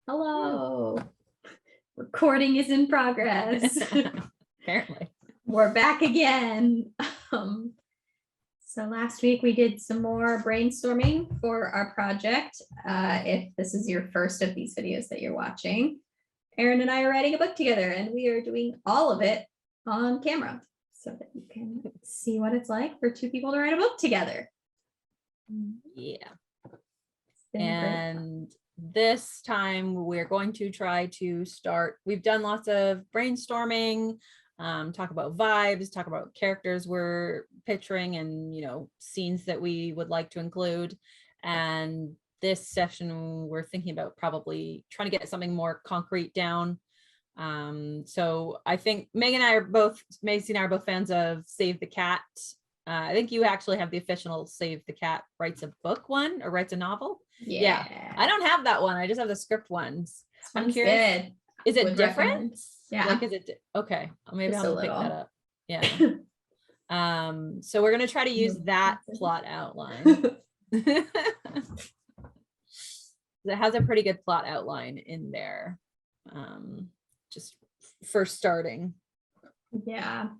Hello. Recording is in progress. Apparently. We're back again. So last week we did some more brainstorming for our project. If this is your first of these videos that you're watching, Erin and I are writing a book together, and we are doing all of it on camera so that you can see what it's like for two people to write a book together. Yeah. And this time we're going to try to start. We've done lots of brainstorming, talk about vibes, talk about characters we're picturing and, scenes that we would like to include. And this session, we're thinking about probably trying to get something more concrete down. So I think Maisie and I are both fans of Save the Cat. I think you actually have the official Save the Cat writes a book one or writes a novel. Yeah. I don't have that one. I just have the script ones. I'm curious. Good. Is it different? Yeah. Like, is it okay? Maybe Just I'll have to pick that up. Yeah. So we're gonna try to use that plot outline. It has a pretty good plot outline in there. Just for starting. Yeah.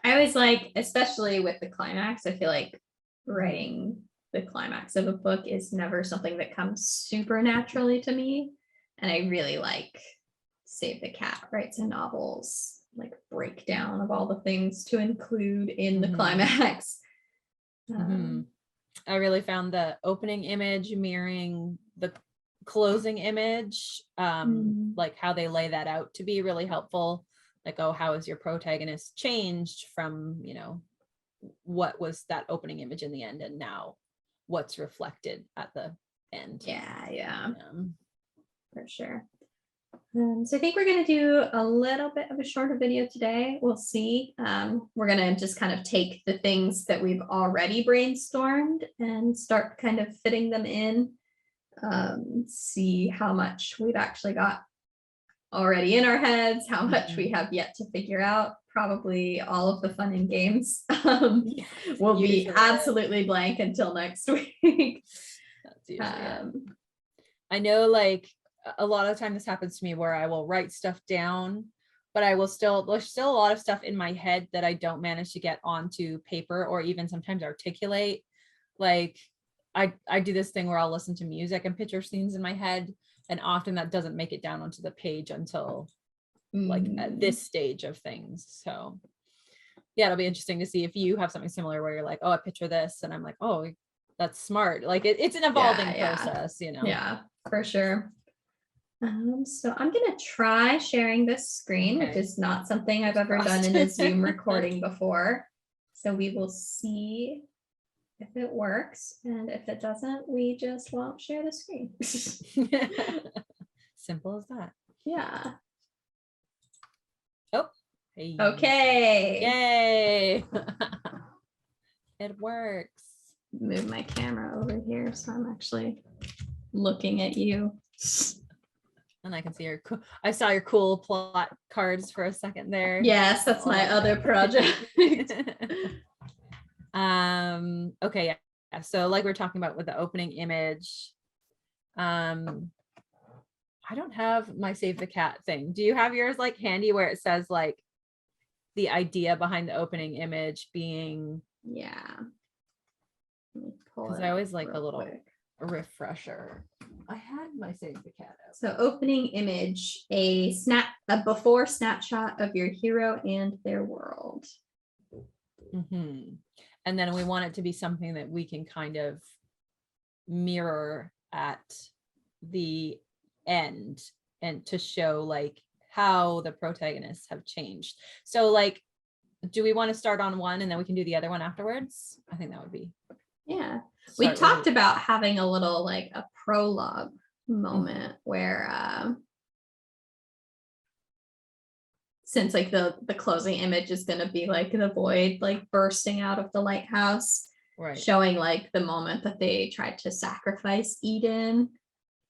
I always like, especially with the climax, I feel like writing the climax of a book is never something that comes super naturally to me. And I really like Save the Cat writes a novel's like breakdown of all the things to include in the climax. I really found the opening image mirroring the closing image, like how they lay that out to be really helpful. Like, oh, how is your protagonist changed from, what was that opening image in the end and now what's reflected at the end. Yeah. For sure. So I think we're going to do a little bit of a shorter video today. We'll see. We're going to just kind of take the things that we've already brainstormed and start kind of fitting them in. See how much we've actually got already in our heads, how much we have yet to figure out. Probably all of the fun and games will be absolutely blank until next week. That's usually it. I know, like, a lot of the time this happens to me where I will write stuff down, but there's still a lot of stuff in my head that I don't manage to get onto paper or even sometimes articulate. Like, I do this thing where I'll listen to music and picture scenes in my head, and often that doesn't make it down onto the page until like at this stage of things. So yeah, it'll be interesting to see if you have something similar where you're like, oh, I picture this, and I'm like, oh, that's smart. Like it's an evolving process, Yeah, for sure. So I'm gonna try sharing this screen, which is not something I've ever done in a Zoom recording before. So we will see if it works, and if it doesn't, we just won't share the screen. Simple as that. Yeah. Oh, hey. Okay. Yay. It works. Move my camera over here so I'm actually looking at you. And I can see I saw your cool plot cards for a second there. Yes, that's my other project. Okay, yeah. So like we're talking about with the opening image, I don't have my Save the Cat thing. Do you have yours like handy where it says like the idea behind the opening image being? Yeah. Because I always like a little refresher. I had my Save the Cat out. So opening image, a before snapshot of your hero and their world. And then we want it to be something that we can kind of mirror at the end and to show like how the protagonists have changed. So like, do we want to start on one and then we can do the other one afterwards? I think that would be. Yeah. We talked about having a little like a prologue moment where since like the closing image is going to be like the void like bursting out of the lighthouse, right, showing like the moment that they tried to sacrifice Eden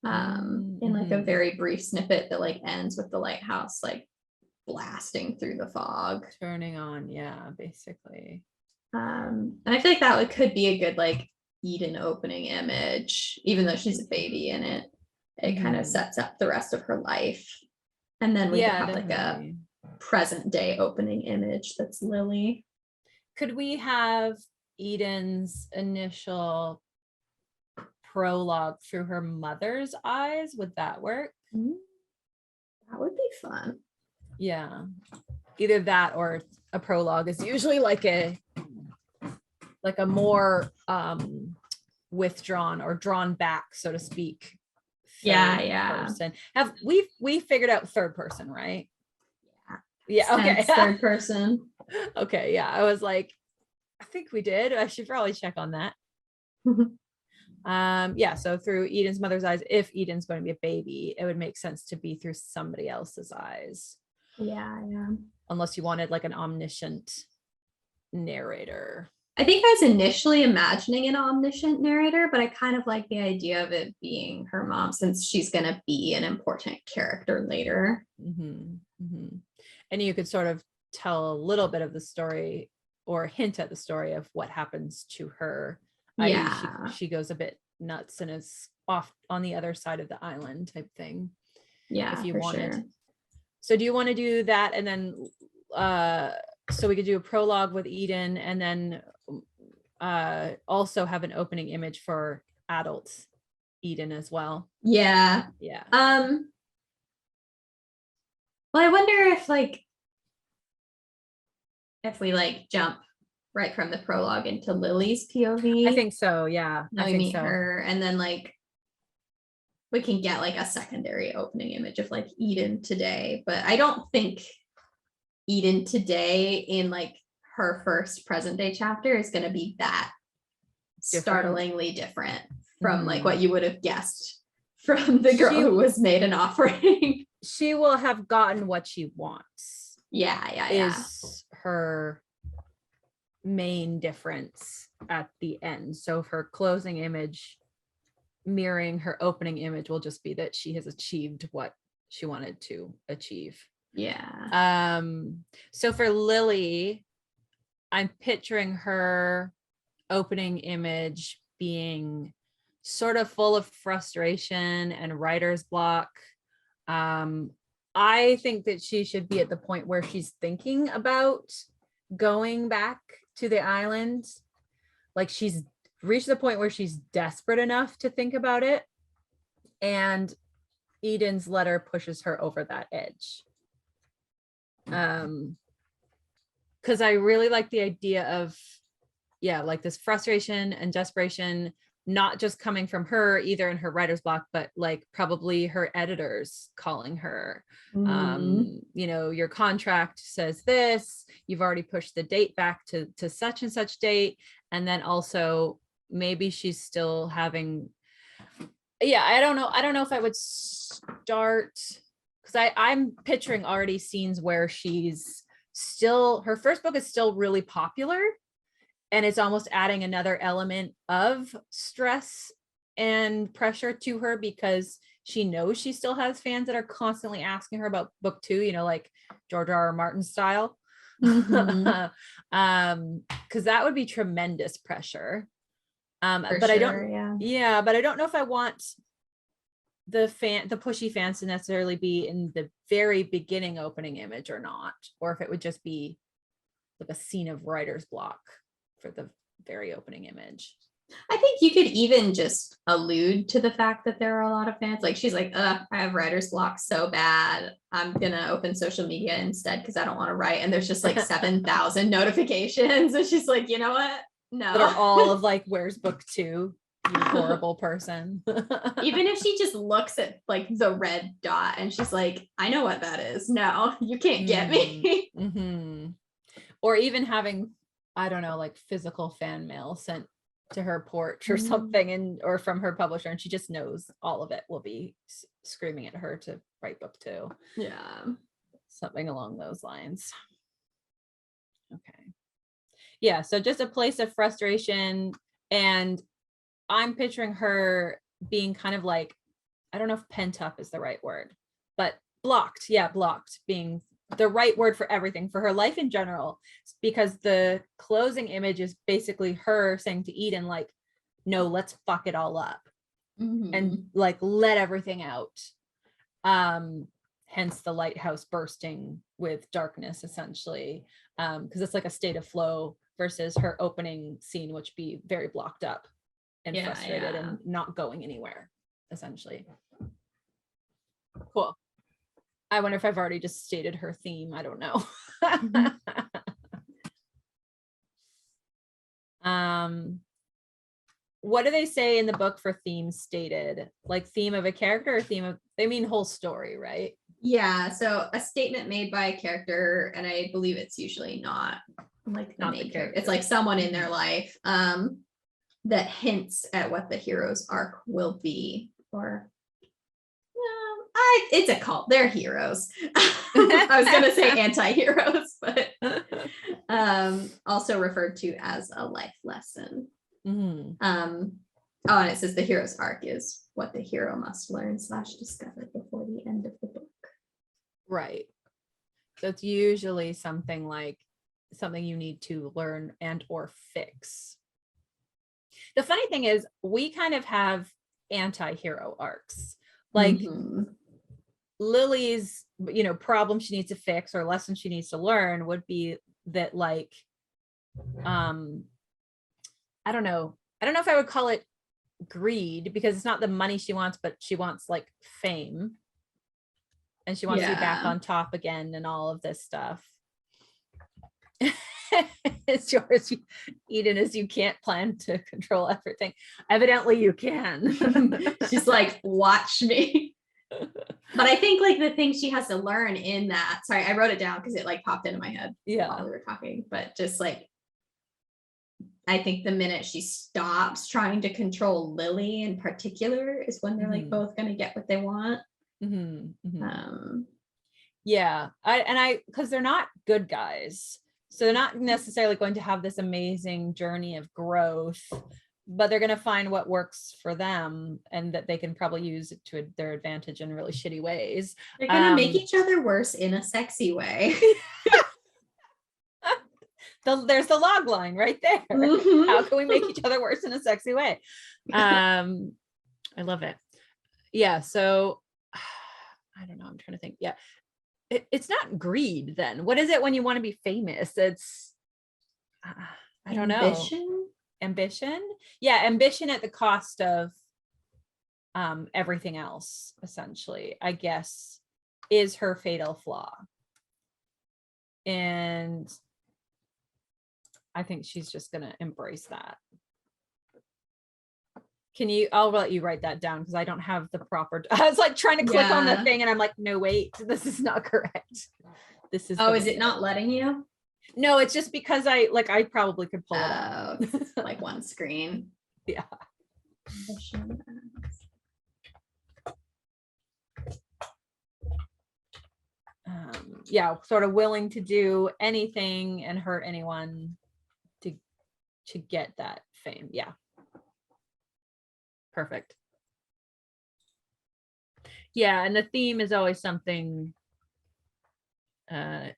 in like a very brief snippet that like ends with the lighthouse like blasting through the fog, turning on, basically. And I feel like that could be a good like Eden opening image, even though she's a baby in it. it kind of Mhm. sets up the rest of her life. And then we could Yeah, have like a definitely. present day opening image that's Lily. Could we have Eden's initial prologue through her mother's eyes? Would that work? That would be fun. Yeah. Either that or a prologue is usually like a more withdrawn or drawn back, so to speak. Yeah, Third yeah. person. Have we figured out third person, right? Yeah, Okay. third person. Okay, yeah. I was like, I think we did. I should probably check on that. Yeah, so through Eden's mother's eyes, if Eden's going to be a baby, it would make sense to be through somebody else's eyes. Yeah, yeah. Unless you wanted like an omniscient narrator. I think I was initially imagining an omniscient narrator, but I kind of like the idea of it being her mom since she's going to be an important character later. Mm-hmm, mm-hmm. And you could sort of tell a little bit of the story or hint at the story of what happens to her. Yeah. She goes a bit nuts and is off on the other side of the island type thing. Yeah, if you for wanted. sure. So do you want to do that and then so we could do a prologue with Eden and then also have an opening image for adult Eden as well? Yeah. Yeah. Well, I wonder if we like jump right from the prologue into Lily's POV. I think so. Yeah. Now I we think meet so. her, and then like we can get like a secondary opening image of like Eden today. But I don't think Eden today in like her first present day chapter is going to be that startlingly different from like what you would have guessed from the girl who was made an offering. She will have gotten what she wants. Yeah. Is her main difference at the end. So her closing image mirroring her opening image will just be that she has achieved what she wanted to achieve. Yeah. So for Lily, I'm picturing her opening image being sort of full of frustration and writer's block. I think that she should be at the point where she's thinking about going back to the island. Like she's reached the point where she's desperate enough to think about it. And Eden's letter pushes her over that edge. Because I really like the idea of, like this frustration and desperation, not just coming from her either in her writer's block, but like probably her editors calling her, your contract says this, you've already pushed the date back to such and such date. And then also maybe she's still having, I don't know if I would start, because I'm picturing already scenes where she's still, her first book is still really popular. And it's almost adding another element of stress and pressure to her because she knows she still has fans that are constantly asking her about book 2, like George R.R. Martin style. Because that would be tremendous pressure. But I don't know if I want the pushy fans to necessarily be in the very beginning opening image or not, or if it would just be like a scene of writer's block for the very opening image. I think you could even just allude to the fact that there are a lot of fans. Like she's like, I have writer's block so bad. I'm gonna open social media instead because I don't want to write. And there's just like 7,000 notifications. And she's like, you know what? No. That are all of like, where's book 2? You horrible person. Even if she just looks at like the red dot and she's like, I know what that is. No, you can't get me. Or even having, I don't know, like physical fan mail sent to her porch or something, or from her publisher, and she just knows all of it will be screaming at her to write book 2. Yeah. Something along those lines. Okay. Yeah, so just a place of frustration, and I'm picturing her being kind of like, I don't know if pent up is the right word, but blocked. Yeah, blocked being the right word for everything, for her life in general, because the closing image is basically her saying to Eden, like, no, let's fuck it all up. and like let everything out. Hence the lighthouse bursting with darkness, essentially, because it's like a state of flow versus her opening scene, which be very blocked up and frustrated and not going anywhere, essentially. Cool. I wonder if I've already just stated her theme. I don't know. What do they say in the book for themes stated? Like theme of a character or theme of, they mean whole story, right? Yeah, so a statement made by a character, and I believe it's usually not like the main character. It's like someone in their life that hints at what the hero's arc will be, or it's a cult. They're heroes. I was gonna say anti-heroes, but also referred to as a life lesson. Oh, and it says the hero's arc is what the hero must learn / discover before the end of the book. Right. So it's usually something like something you need to learn and or fix. The funny thing is we kind of have anti-hero arcs. Like Lily's, problem she needs to fix or lesson she needs to learn would be that, like, I don't know if I would call it greed, because it's not the money she wants, but she wants like fame, and she wants to be back on top again and all of this stuff. It's yours, Eden, is you can't plan to control everything. Evidently you can. She's like, watch me. But I think like the thing she has to learn in that, sorry, I wrote it down because it like popped into my head while we were talking, but just like, I think the minute she stops trying to control Lily in particular is when they're like both going to get what they want. Yeah, because they're not good guys, so they're not necessarily going to have this amazing journey of growth, but they're going to find what works for them and that they can probably use it to their advantage in really shitty ways. They're going to make each other worse in a sexy way. There's the log line right there. How can we make each other worse in a sexy way? I love it. Yeah, so I don't know, I'm trying to think. Yeah, it's not greed then. What is it when you want to be famous? It's I don't know. Ambition. Yeah, ambition at the cost of everything else, essentially, I guess, is her fatal flaw. And I think she's just gonna embrace that. I'll let you write that down because I don't have the proper, I was like trying to click on the thing and I'm like, no, wait, this is not correct. This is, is it not letting you? No, it's just because I probably could pull it up. It's like one screen. Yeah. Yeah, sort of willing to do anything and hurt anyone to get that fame. Yeah. Perfect. Yeah, and the theme is always something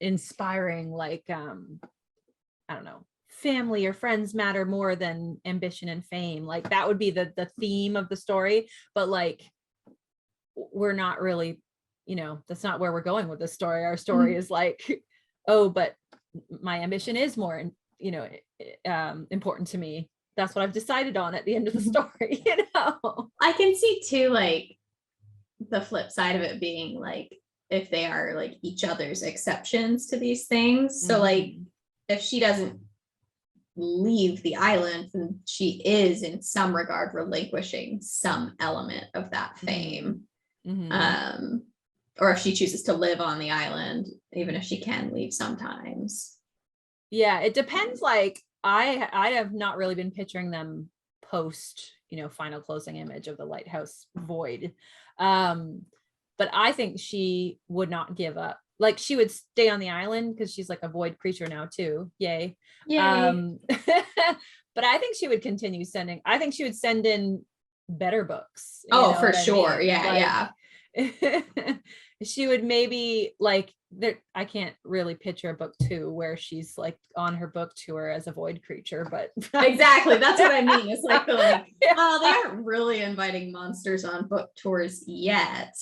inspiring, like I don't know, family or friends matter more than ambition and fame. Like that would be the theme of the story, but like we're not really, that's not where we're going with this story. Our story is like, oh, but my ambition is more, important to me. That's what I've decided on at the end of the story. I can see too, like the flip side of it being like, if they are like each other's exceptions to these things. So like if she doesn't leave the island, then she is in some regard relinquishing some element of that fame. Or if she chooses to live on the island, even if she can leave sometimes. Yeah, it depends. Like I have not really been picturing them post, final closing image of the lighthouse void. But I think she would not give up. Like she would stay on the island because she's like a void creature now too. Yay. But I think she would continue sending. I think she would send in better books. For sure. Yeah. she would maybe like there. I can't really picture a book 2 where she's like on her book tour as a void creature, but Exactly. That's what I mean. It's like, Yeah. oh, they aren't really inviting monsters on book tours yet.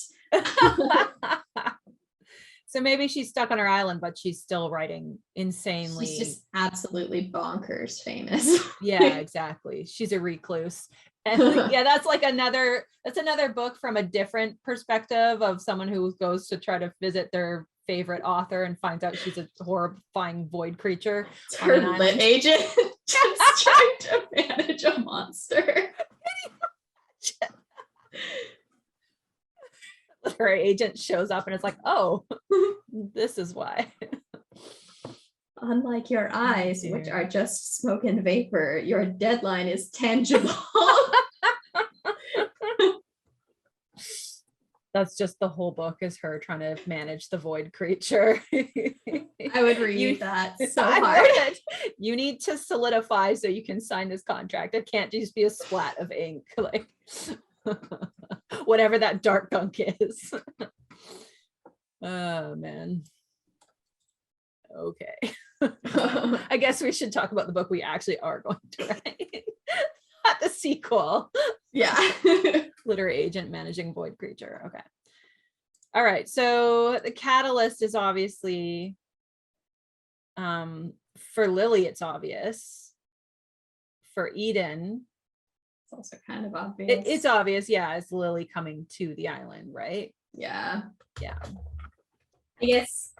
So maybe she's stuck on her island, but she's still writing insanely. She's just absolutely bonkers famous. Yeah, exactly. She's a recluse. And yeah, that's another book from a different perspective of someone who goes to try to visit their favorite author and finds out she's a horrifying void creature. It's her lit agent just trying to manage a monster. Her agent shows up and it's like, oh, this is why. Unlike your eyes, which are just smoke and vapor, your deadline is tangible. That's just the whole book is her trying to manage the void creature. I would read that so hard. You need to solidify so you can sign this contract. It can't just be a splat of ink, like whatever that dark gunk is. Oh man. Okay. I guess we should talk about the book we actually are going to write. Not the sequel. Yeah. Literary agent managing void creature. Okay. All right. So the catalyst is obviously for Lily, it's obvious. For Eden, It's also kind of obvious. it's obvious, yeah, it's Lily coming to the island, right? Yeah. Yeah. I guess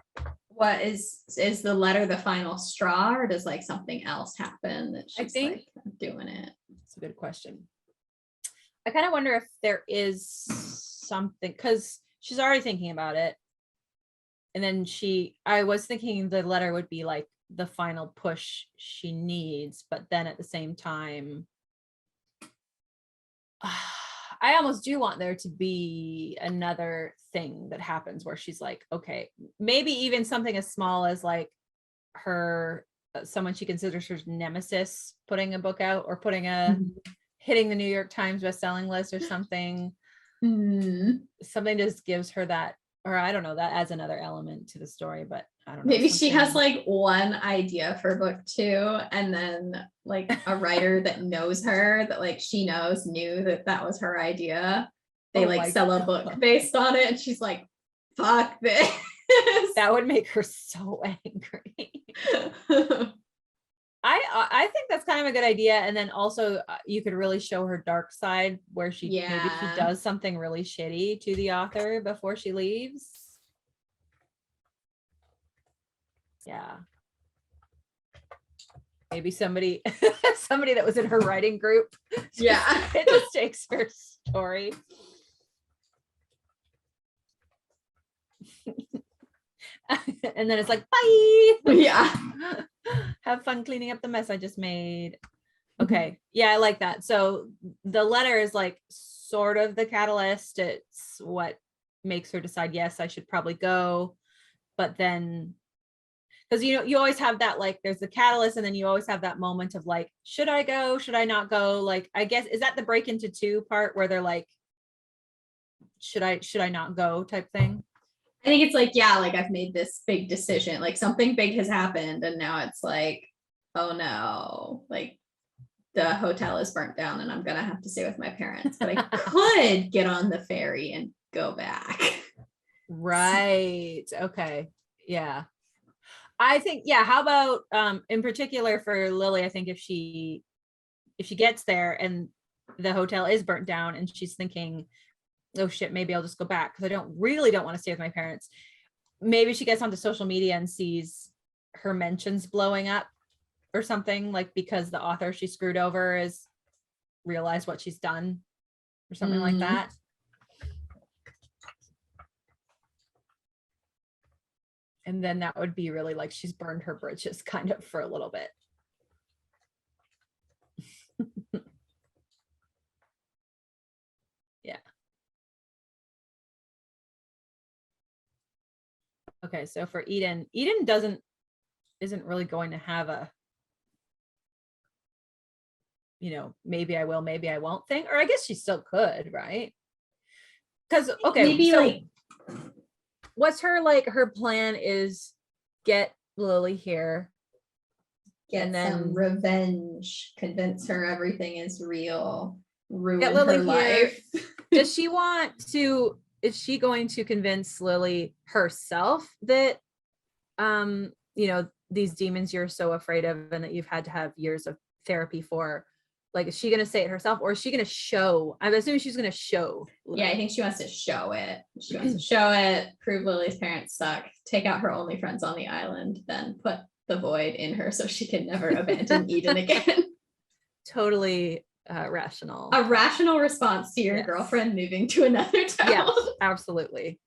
what is the letter the final straw, or does like something else happen that she's think- like I'm doing it? It's a good question. I kind of wonder if there is something, because she's already thinking about it. And then I was thinking the letter would be like the final push she needs, but then at the same time, I almost do want there to be another thing that happens where she's like, okay, maybe even something as small as like her, someone she considers her nemesis putting a book out, or putting hitting the New York Times bestselling list or something. Something just gives her that, or I don't know, that adds another element to the story, but I don't know. Maybe she has like one idea for book 2, and then like a writer that knows her, that like she knew that was her idea. They like sell a book based on it, and she's like, fuck this. That would make her so angry. I think that's kind of a good idea. And then also you could really show her dark side where maybe she does something really shitty to the author before she leaves. Yeah. Maybe somebody that was in her writing group. Yeah. It just takes her story. And then it's like, bye. Yeah. Have fun cleaning up the mess I just made. Okay. Yeah, I like that. So the letter is like sort of the catalyst. It's what makes her decide, yes, I should probably go. But then, because you always have that, like there's the catalyst, and then you always have that moment of like, should I go? Should I not go? Like, I guess, is that the break into 2 part where they're like, should I not go type thing? I think it's like, yeah, like I've made this big decision, like something big has happened, and now it's like, oh no, like the hotel is burnt down and I'm gonna have to stay with my parents, but I could get on the ferry and go back. Right. Okay. Yeah. I think, yeah, how about in particular for Lily, I think if she gets there and the hotel is burnt down and she's thinking, oh shit, maybe I'll just go back because I don't want to stay with my parents. Maybe she gets onto social media and sees her mentions blowing up or something, like because the author she screwed over has realized what she's done or something like that. And then that would be really like she's burned her bridges kind of for a little bit. Yeah. Okay, so for Eden isn't really going to have a, maybe I will, maybe I won't thing, or I guess she still could, right? because okay, maybe so like what's her plan is get Lily here. get And some then revenge, convince her everything is real, ruin get Lily her here. life. Does she want to, is she going to convince Lily herself that these demons you're so afraid of and that you've had to have years of therapy for, like, is she going to say it herself, or is she going to show? I'm assuming she's going to show Lily. Yeah, I think she wants to show it. She wants to show it, prove Lily's parents suck, take out her only friends on the island, then put the void in her so she can never abandon Eden again. Totally rational. A rational response to your Yes. girlfriend moving to another town. Yes, absolutely.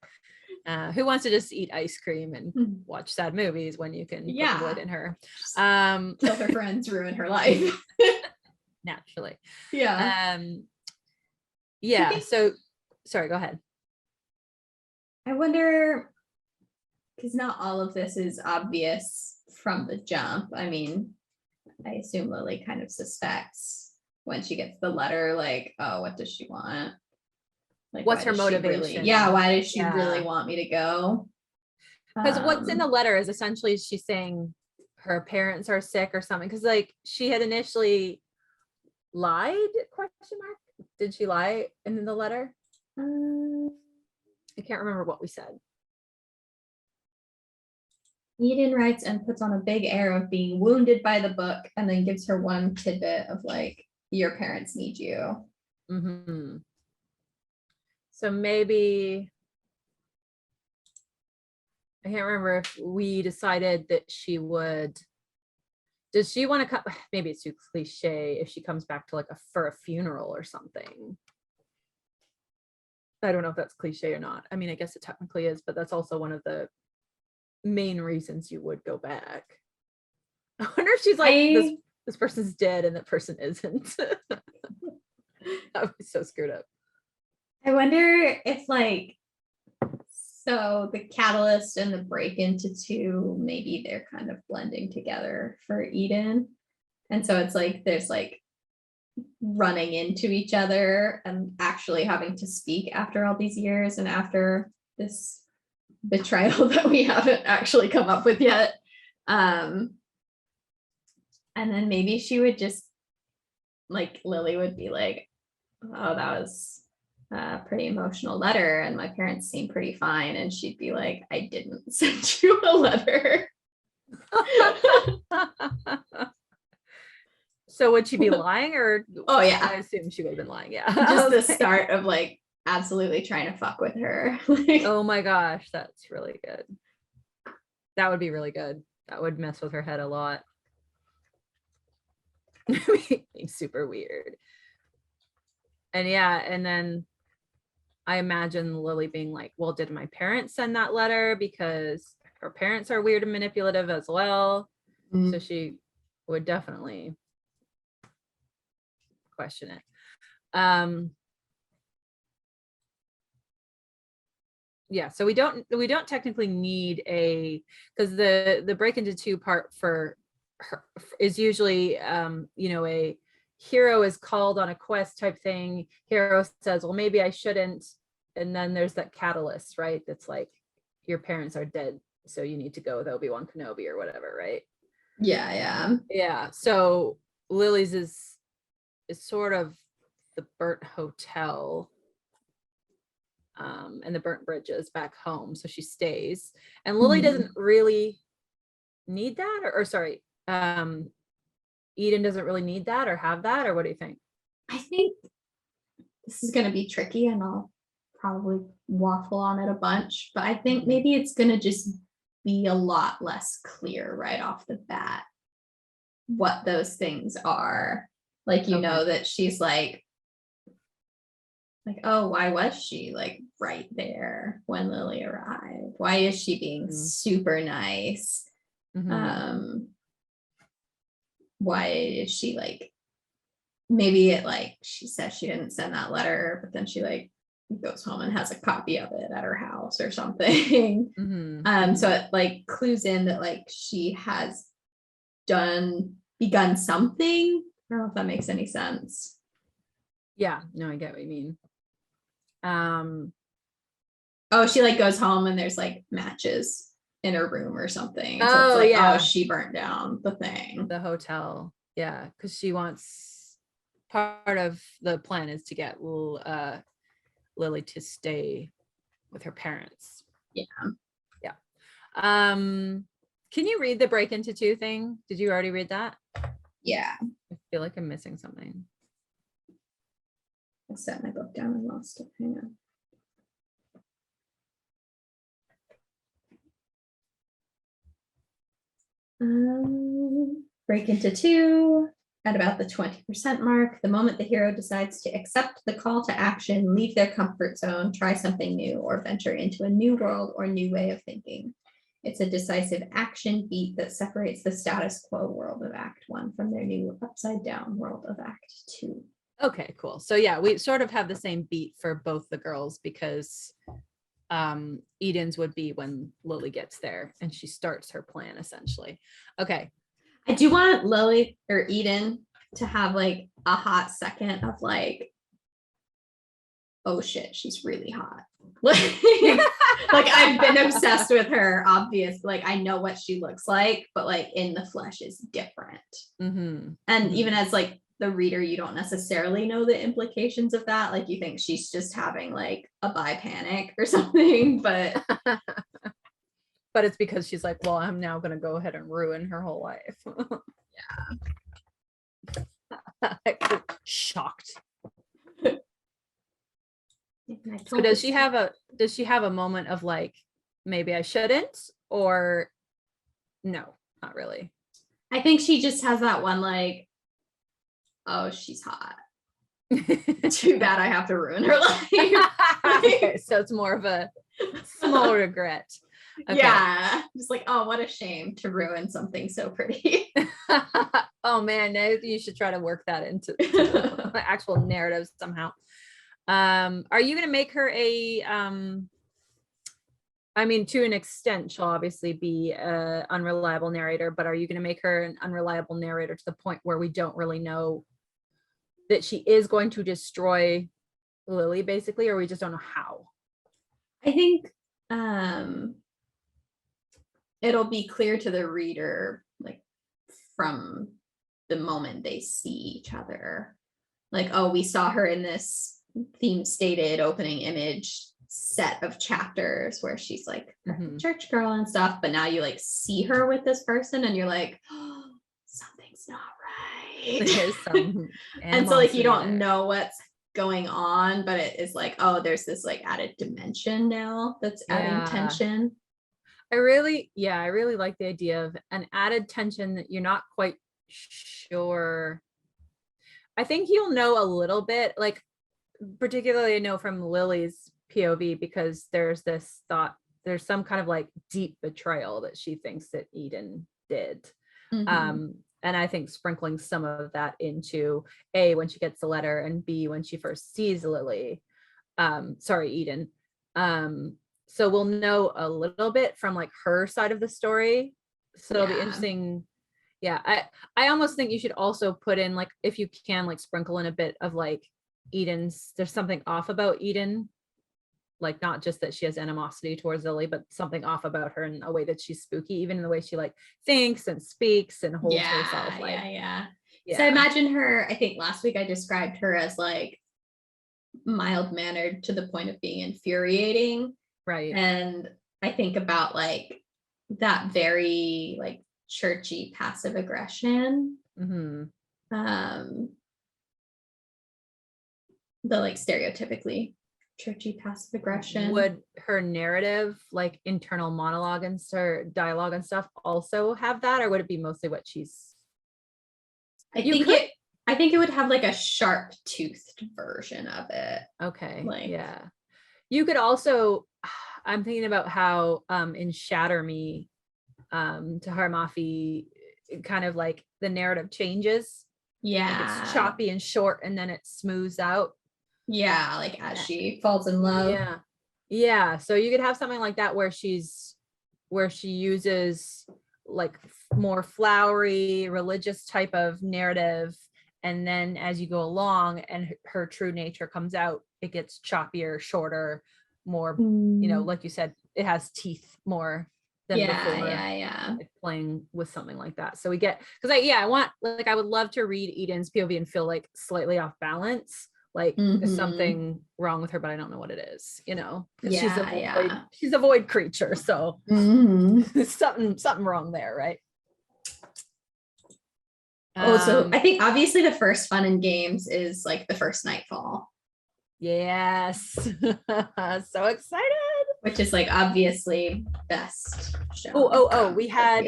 Who wants to just eat ice cream and Mhm. watch sad movies when you can put the void in her? Kill her friends, ruin her life. Naturally. Yeah. Yeah. think- So sorry, go ahead. I wonder, because not all of this is obvious from the jump. I mean, I assume Lily kind of suspects when she gets the letter, like, oh, what does she want? Like, What's why her does she really- motivation? yeah, why does she Yeah. really want me to go? Because what's in the letter is essentially she's saying her parents are sick or something. Because like she had initially lied? Question mark. Did she lie in the letter? I can't remember what we said. Eden writes and puts on a big air of being wounded by the book, and then gives her one tidbit of like, your parents need you. Mm-hmm. So maybe, I can't remember if we decided that she would, does she want to come? Maybe it's too cliche if she comes back to like for a funeral or something. I don't know if that's cliche or not. I mean, I guess it technically is, but that's also one of the main reasons you would go back. I wonder if she's like, this person's dead and that person isn't. That would be so screwed up. I wonder if like, so the catalyst and the break into two, maybe they're kind of blending together for Eden. And so it's like, there's like running into each other and actually having to speak after all these years and after this betrayal that we haven't actually come up with yet. And then maybe she would just, like, Lily would be like, oh, that was a pretty emotional letter and my parents seem pretty fine. And she'd be like, I didn't send you a letter. So would she be lying, or? Oh yeah, I assume she would have been lying. Yeah. just the start of like absolutely trying to fuck with her. Oh my gosh, that's really good. That would be really good. That would mess with her head a lot. Super weird. And yeah, and then I imagine Lily being like, well, did my parents send that letter? Because her parents are weird and manipulative as well. So she would definitely question it. Yeah, so we don't technically need a, because the break into two part for her is usually a hero is called on a quest type thing. Hero says, well, maybe I shouldn't, and then there's that catalyst, right? That's like, your parents are dead, so you need to go with Obi-Wan Kenobi or whatever, right? Yeah. So Lily's is sort of the burnt hotel, and the burnt bridges back home, so she stays, and Lily doesn't really need that, or sorry, Eden doesn't really need that or have that, or what do you think? I think this is going to be tricky and I'll probably waffle on it a bunch, but I think maybe it's going to just be a lot less clear right off the bat what those things are. Like, you know, that she's like, oh, why was she like right there when Lily arrived? Why is she being super nice? Why is she like, maybe it like, she says she didn't send that letter, but then she like goes home and has a copy of it at her house or something. So it like clues in that like she has begun something. I don't know if that makes any sense. Yeah, no, I get what you mean. Oh, she like goes home and there's like matches in her room or something. So it's Oh, like, yeah. oh, she burnt down the thing. The hotel. Yeah, because she wants, part of the plan is to get Lily to stay with her parents. Yeah. Yeah. Can you read the break into two thing? Did you already read that? Yeah. I feel like I'm missing something. I set my book down and lost it. Hang on. Break into two. At about the 20% mark, the moment the hero decides to accept the call to action, leave their comfort zone, try something new, or venture into a new world or new way of thinking. It's a decisive action beat that separates the status quo world of Act 1 from their new upside down world of Act 2. Okay, cool. So yeah, we sort of have the same beat for both the girls, because Eden's would be when Lily gets there and she starts her plan essentially. Okay. I do want Lily or Eden to have like a hot second of like, oh shit, she's really hot. Like I've been obsessed with her, obviously. Like I know what she looks like, but like in the flesh is different. Mm-hmm. And even as like the reader, you don't necessarily know the implications of that. Like you think she's just having like a bi panic or something, but but it's because she's like, well, I'm now going to go ahead and ruin her whole life. Yeah. Shocked. So does she have a moment of like, maybe I shouldn't, or no, not really? I think she just has that one like, oh, she's hot. Too bad I have to ruin her life. Okay, so it's more of a small regret. Okay. Yeah, just like, oh, what a shame to ruin something so pretty. Oh man, you should try to work that into the actual narrative somehow. Are you going to make her a I mean, to an extent, she'll obviously be an unreliable narrator, but are you going to make her an unreliable narrator to the point where we don't really know that she is going to destroy Lily, basically, or we just don't know how? I think it'll be clear to the reader, like from the moment they see each other, like, oh, we saw her in this theme stated opening image set of chapters where she's like church girl and stuff, but now you like see her with this person and you're like, oh, something's not right. There's some and so like you don't there. know what's going on, but it is like, oh, there's this like added dimension now that's adding tension. I really like the idea of an added tension that you're not quite sure. I think you'll know a little bit, like particularly I know from Lily's POV, because there's this thought, there's some kind of like deep betrayal that she thinks that Eden did. And I think sprinkling some of that into A, when she gets the letter, and B, when she first sees Lily, Eden. So we'll know a little bit from like her side of the story. So it'll be interesting. Yeah, I almost think you should also put in, like, if you can, like sprinkle in a bit of like Eden's, there's something off about Eden, like not just that she has animosity towards Lily, but something off about her in a way that she's spooky, even in the way she like thinks and speaks and holds herself. Like, yeah. So I imagine her, I think last week I described her as like mild mannered to the point of being infuriating. Right. And I think about like that very like churchy passive aggression. The like stereotypically churchy passive aggression. Would her narrative, like internal monologue and dialogue and stuff, also have that, or would it be mostly what she's? I think it would have like a sharp toothed version of it. Okay. Like, yeah. You could also, I'm thinking about how in Shatter Me, Tahar Mafi, kind of like the narrative changes. Yeah. Like it's choppy and short and then it smooths out. Yeah, like as she falls in love. Yeah. So you could have something like that where she uses like more flowery religious type of narrative, and then as you go along and her true nature comes out, it gets choppier, shorter, more, you know, like you said, it has teeth more than before. Yeah. Like playing with something like that. So we get, because I want, like, I would love to read Eden's POV and feel like slightly off balance. Like there's something wrong with her, but I don't know what it is, you know, because she's a void creature. So something wrong there, right? So I think obviously the first fun and games is like the first Nightfall. Yes. So excited. Which is like obviously best show. We had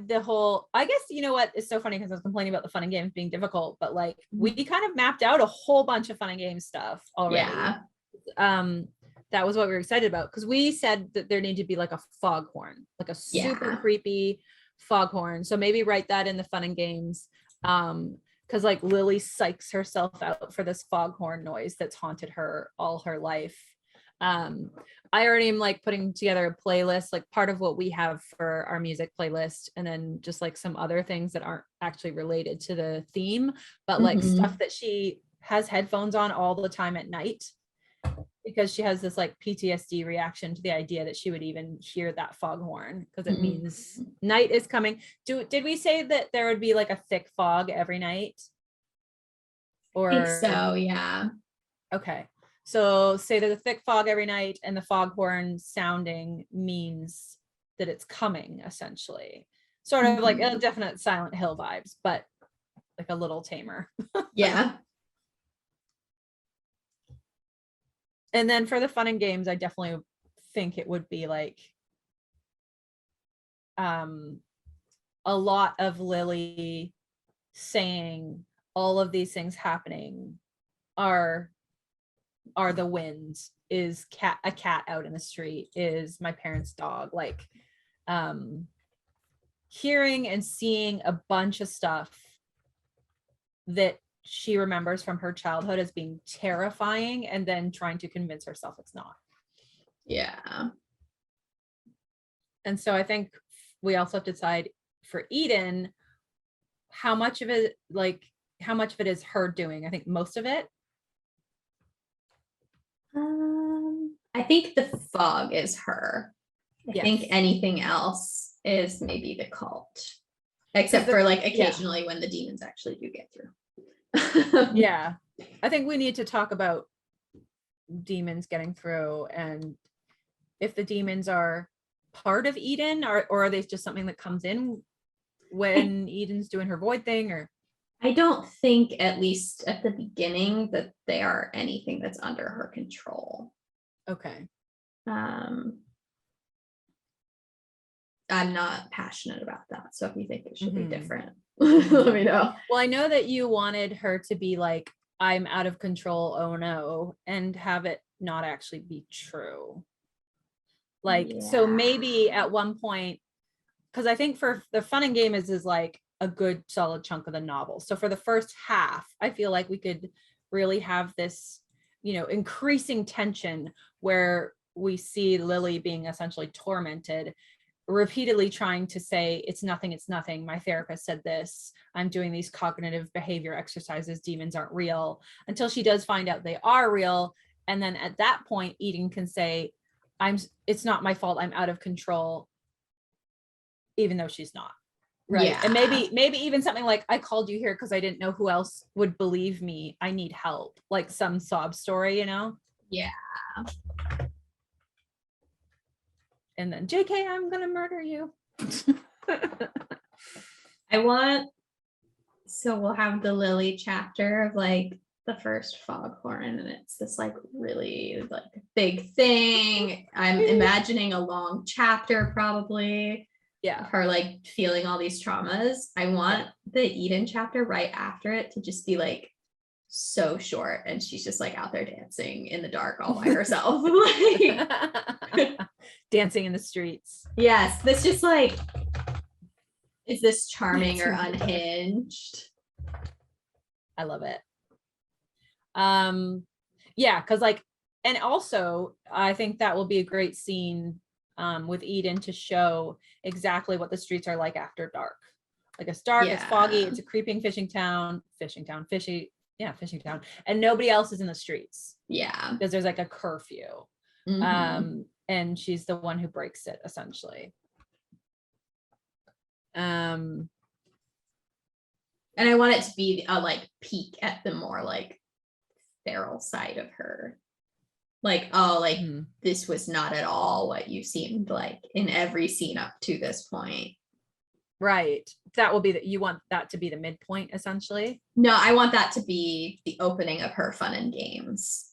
the whole, I guess, you know what, it's so funny because I was complaining about the fun and games being difficult, but like we kind of mapped out a whole bunch of fun and games stuff already. That was what we were excited about, because we said that there needed to be like a foghorn, like a super creepy foghorn. So maybe write that in the fun and games, because like Lily psychs herself out for this foghorn noise that's haunted her all her life. I already am like putting together a playlist, like part of what we have for our music playlist, and then just like some other things that aren't actually related to the theme, but like stuff that she has headphones on all the time at night, because she has this like PTSD reaction to the idea that she would even hear that foghorn, because it means night is coming. Did we say that there would be like a thick fog every night? Or I think so, yeah. Okay. So say there's a thick fog every night, and the foghorn sounding means that it's coming, essentially. Sort of like a definite Silent Hill vibes, but like a little tamer. Yeah. And then for the fun and games, I definitely think it would be like a lot of Lily saying all of these things happening are the winds, is a cat out in the street, is my parents' dog, like hearing and seeing a bunch of stuff that she remembers from her childhood as being terrifying, and then trying to convince herself it's not. Yeah. And so I think we also have to decide for Eden how much of it is her doing. I think most of it. I think the fog is her. I think anything else is maybe the cult, except for like occasionally when the demons actually do get through. Yeah, I think we need to talk about demons getting through, and if the demons are part of Eden, or are they just something that comes in when Eden's doing her void thing? Or I don't think, at least at the beginning, that they are anything that's under her control. Okay. I'm not passionate about that, so if you think it should be different, let me know. Well, I know that you wanted her to be like, I'm out of control, oh no, and have it not actually be true. Like, so maybe at one point, because I think for the fun and game is like a good solid chunk of the novel. So for the first half, I feel like we could really have this, you know, increasing tension where we see Lily being essentially tormented, repeatedly trying to say, it's nothing. My therapist said this. I'm doing these cognitive behavior exercises. Demons aren't real, until she does find out they are real. And then at that point, Eden can say, it's not my fault. I'm out of control, even though she's not. Right. Yeah. And maybe even something like, I called you here because I didn't know who else would believe me. I need help. Like some sob story, you know? Yeah. And then, JK, I'm going to murder you. So we'll have the Lily chapter of like the first foghorn, and it's this like really like big thing. I'm imagining a long chapter probably. Yeah. Her like feeling all these traumas. I want the Eden chapter right after it to just be like so short, and she's just like out there dancing in the dark all by herself. Like dancing in the streets. Yes, this just like, is this charming or unhinged? I love it. Yeah, because like, and also I think that will be a great scene with Eden to show exactly what the streets are like after dark. Like it's dark, it's foggy, it's a creeping fishing town, and nobody else is in the streets. Yeah, because there's like a curfew. Mhm. And she's the one who breaks it essentially. And I want it to be a like peek at the more like feral side of her. Like, oh, like this was not at all what you seemed like in every scene up to this point. Right. That will be you want that to be the midpoint essentially. No, I want that to be the opening of her fun and games.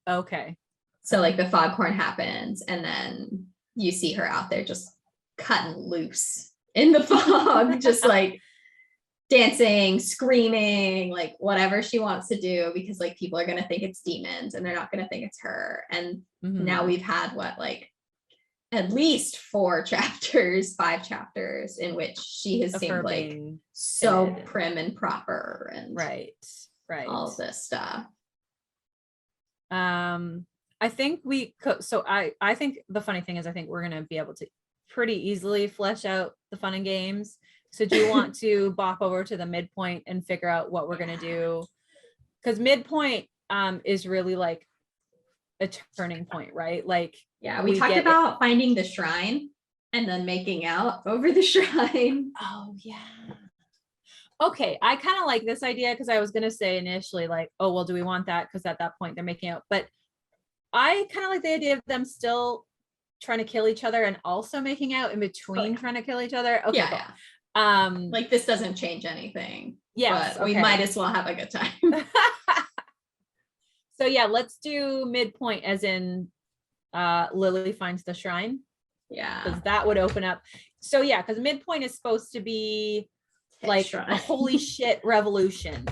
Okay. So like the foghorn happens and then you see her out there just cutting loose in the fog, just like dancing, screaming, like whatever she wants to do, because like people are going to think it's demons and they're not going to think it's her. And now we've had what, like at least 4 chapters, 5 chapters in which she has seemed like so timid, prim and proper and right all of this stuff. I think we could, so I think the funny thing is I think we're going to be able to pretty easily flesh out the fun and games. So do you want to bop over to the midpoint and figure out what we're going to do? Because midpoint is really like a turning point, right? Like, yeah, we talked about finding the shrine and then making out over the shrine. Oh yeah. Okay, I kind of like this idea because I was going to say initially like, oh, well, do we want that? Because at that point they're making out. But I kind of like the idea of them still trying to kill each other and also making out in between trying to kill each other. Okay, yeah, cool. Like this doesn't change anything. Yes, but we might as well have a good time. So yeah, let's do midpoint as in Lily finds the shrine. Yeah, because that would open up. So yeah, because midpoint is supposed to be like a holy shit revelation,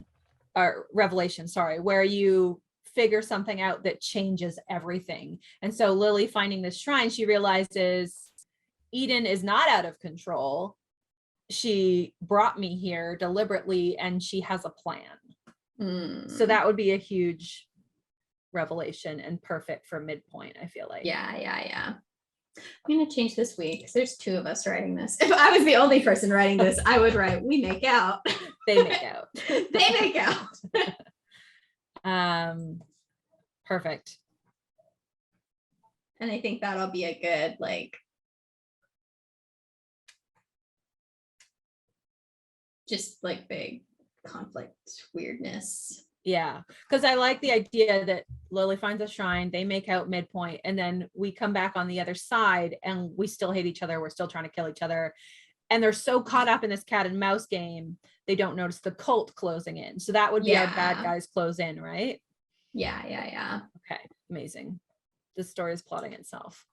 sorry, where you figure something out that changes everything. And so Lily finding this shrine, she realizes Eden is not out of control. She brought me here deliberately and she has a plan. So that would be a huge revelation and perfect for midpoint, I feel like. Yeah. I'm gonna change this week because there's 2 of us writing this. If I was the only person writing this, I would write we make out. They make out. They make out. Perfect. And I think that'll be a good like just like big conflict weirdness. Yeah, because I like the idea that Lily finds a shrine, they make out midpoint, and then we come back on the other side and we still hate each other. We're still trying to kill each other. And they're so caught up in this cat and mouse game, they don't notice the cult closing in. So that would be our bad guys close in, right? Yeah. Okay, amazing. This story is plotting itself.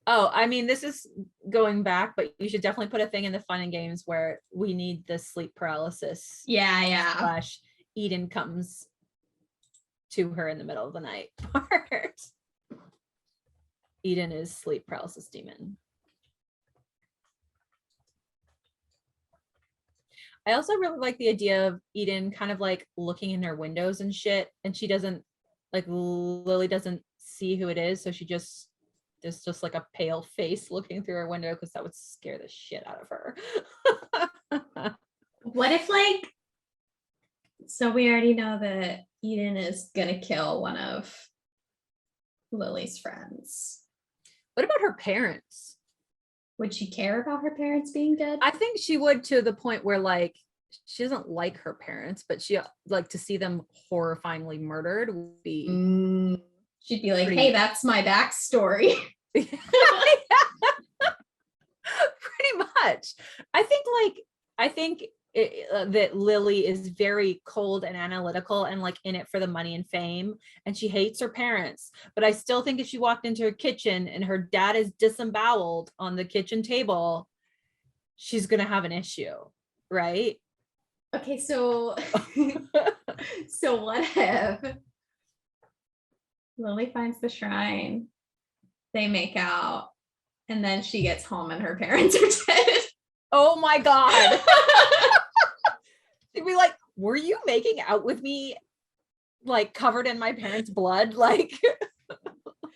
Oh, I mean, this is going back, but you should definitely put a thing in the fun and games where we need the sleep paralysis. Yeah. Eden comes to her in the middle of the night part. Eden is sleep paralysis demon. I also really like the idea of Eden kind of like looking in her windows and shit, and she doesn't like Lily doesn't see who it is, so she just there's just like a pale face looking through her window because that would scare the shit out of her. What if like, so we already know that Eden is gonna kill one of Lily's friends. What about her parents? Would she care about her parents being dead? I think she would, to the point where like she doesn't like her parents, but she like to see them horrifyingly murdered would be she'd be like, hey, that's my backstory. Pretty much. I think that Lily is very cold and analytical and like in it for the money and fame, and she hates her parents. But I still think if she walked into her kitchen and her dad is disemboweled on the kitchen table, she's gonna have an issue, right? Okay, so so what if Lily finds the shrine, they make out, and then she gets home and her parents are dead? Oh my God. She'd be like, were you making out with me like covered in my parents' blood. Like,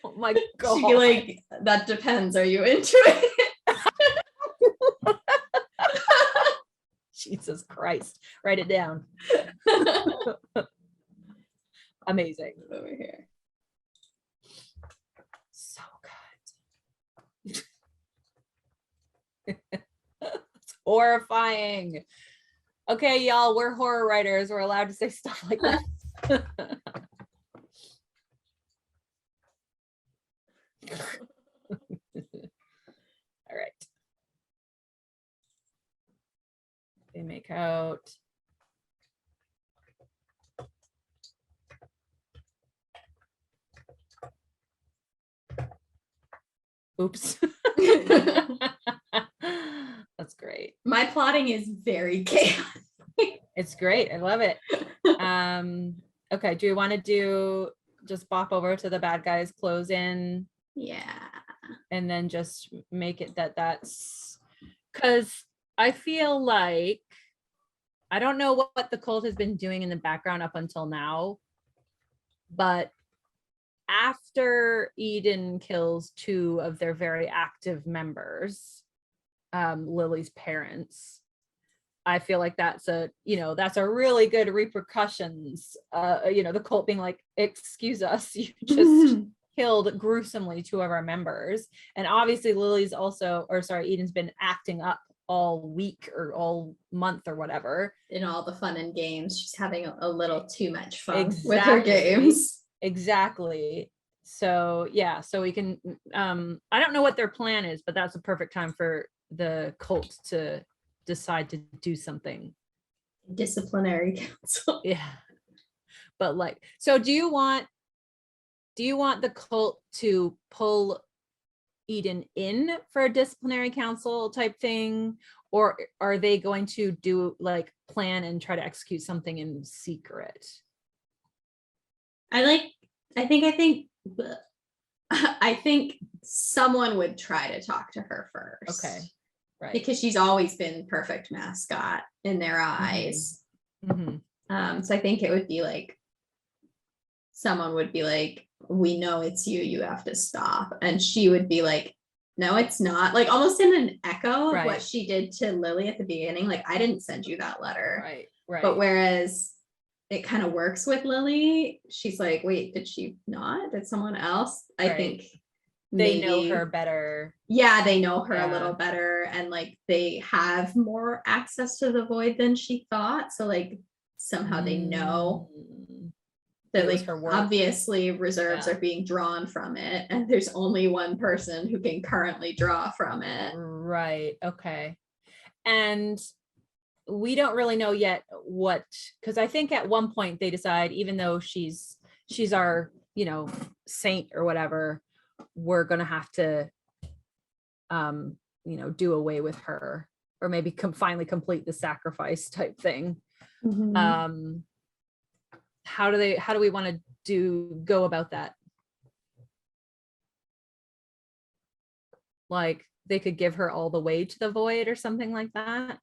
oh my God. She'd be like, that depends. Are you into it? Jesus Christ. Write it down. Amazing. Over here. So good. It's horrifying. Okay, y'all, we're horror writers. We're allowed to say stuff like this. All right. They make out. Oops. That's great. My plotting is very chaotic. It's great. I love it. Okay, do you want to just bop over to the bad guys close in? Yeah. And then just make it that's because I feel like I don't know what the cult has been doing in the background up until now, but after Eden kills 2 of their very active members, Lily's parents, I feel like that's a really good repercussions. The cult being like, excuse us, you just killed gruesomely 2 of our members. And obviously Eden's been acting up all week or all month or whatever. In all the fun and games, she's having a little too much fun Exactly. with her games. Exactly. So yeah, so we can I don't know what their plan is, but that's a perfect time for the cult to decide to do something. Disciplinary council. Yeah. But like, so do you want the cult to pull Eden in for a disciplinary council type thing, or are they going to do like plan and try to execute something in secret? I think someone would try to talk to her first. Okay. Right. Because she's always been perfect mascot in their eyes. Mm-hmm. So I think it would be like someone would be like, we know it's you have to stop. And she would be like, no, it's not. Like almost in an echo of what she did to Lily at the beginning. Like, I didn't send you that letter. Right. But whereas it kind of works with Lily, she's like, wait, did she not? Did someone else? I think they know her better. Yeah, they know her a little better, and like they have more access to the void than she thought. So like somehow they know that like obviously reserves are being drawn from it, and there's only one person who can currently draw from it. Right. Okay. And we don't really know yet what, because I think at one point they decide, even though she's our, saint or whatever, we're going to have to, do away with her, or maybe finally complete the sacrifice type thing. Mm-hmm. How do we want to go about that? Like they could give her all the way to the void or something like that.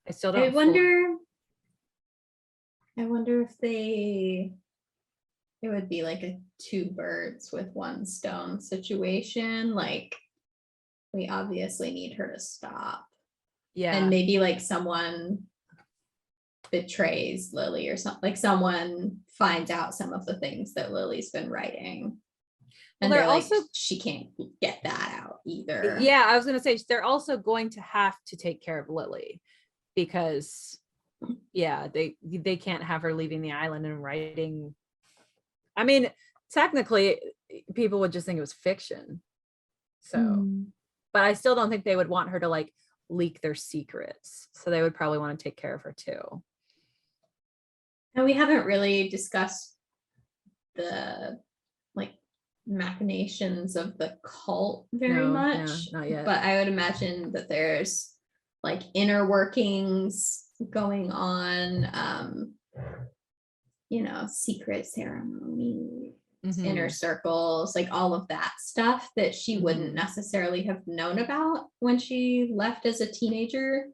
I still don't. I wonder if it would be like a 2 birds with 1 stone situation. Like we obviously need her to stop. Yeah. And maybe like someone betrays Lily or something, like someone finds out some of the things that Lily's been writing. And they're also like, she can't get that out either. Yeah, I was going to say, they're also going to have to take care of Lily because they can't have her leaving the island and writing. I mean, technically people would just think it was fiction. So, but I still don't think they would want her to like leak their secrets. So they would probably want to take care of her too. And we haven't really discussed the like machinations of the cult very much. Not yet. But I would imagine that there's like inner workings going on, secret ceremonies, inner circles, like all of that stuff that she wouldn't necessarily have known about when she left as a teenager.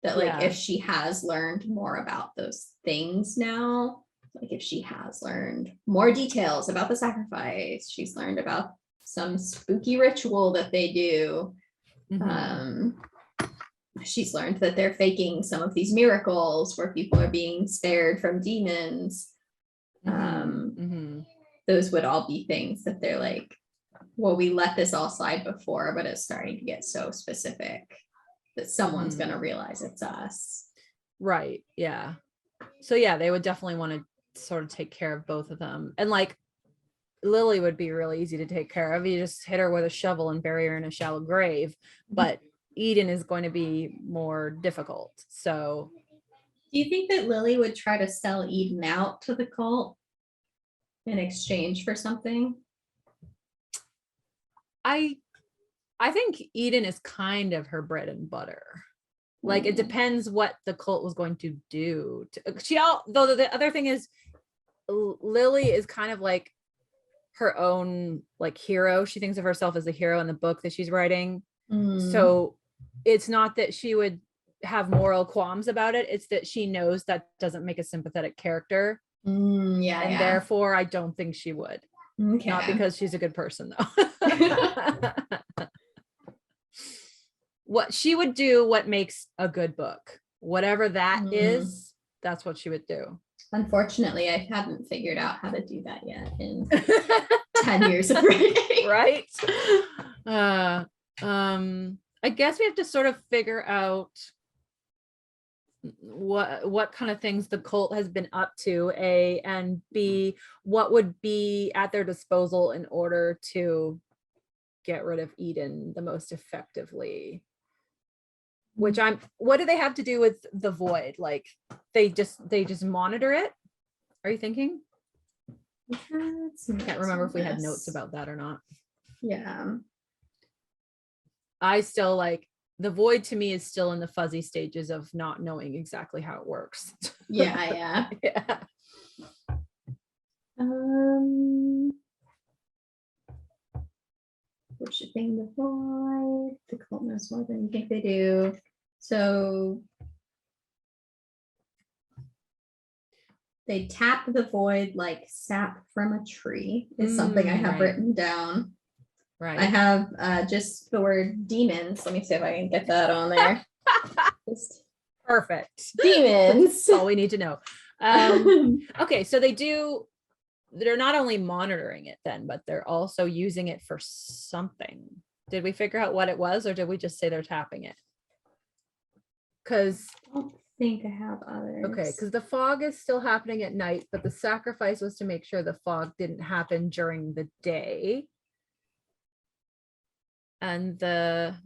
That like if she has learned more about those things now, like if she has learned more details about the sacrifice, she's learned about some spooky ritual that they do. She's learned that they're faking some of these miracles where people are being spared from demons. Those would all be things that they're like, well, we let this all slide before, but it's starting to get so specific that someone's going to realize it's us. Right. Yeah. So yeah, they would definitely want to sort of take care of both of them. And like Lily would be really easy to take care of. You just hit her with a shovel and bury her in a shallow grave. But Eden is going to be more difficult. So do you think that Lily would try to sell Eden out to the cult in exchange for something? I think Eden is kind of her bread and butter. Like it depends what the cult was going to do. Though the other thing is Lily is kind of like her own like hero. She thinks of herself as a hero in the book that she's writing. So it's not that she would have moral qualms about it. It's that she knows that doesn't make a sympathetic character. And therefore I don't think she would. Okay. Not because she's a good person though. What she would do, what makes a good book, whatever that is, that's what she would do. Unfortunately, I haven't figured out how to do that yet in 10 years of writing. Right. I guess we have to sort of figure out what kind of things the cult has been up to, A, and B, what would be at their disposal in order to get rid of Eden the most effectively. What do they have to do with the void? Like they just monitor it? Are you thinking? I can't remember if we had notes about that or not. Yeah. I still like the void to me is still in the fuzzy stages of not knowing exactly how it works. Yeah. Worshipping the void. The cult knows more than you think they do. So they tap the void like sap from a tree is something I have written down. Right. I have just the word demons. Let me see if I can get that on there. Perfect. Demons. That's all we need to know. Okay, so they're not only monitoring it then, but they're also using it for something. Did we figure out what it was, or did we just say they're tapping it? Because I don't think I have others. Okay, because the fog is still happening at night, but the sacrifice was to make sure the fog didn't happen during the day. And the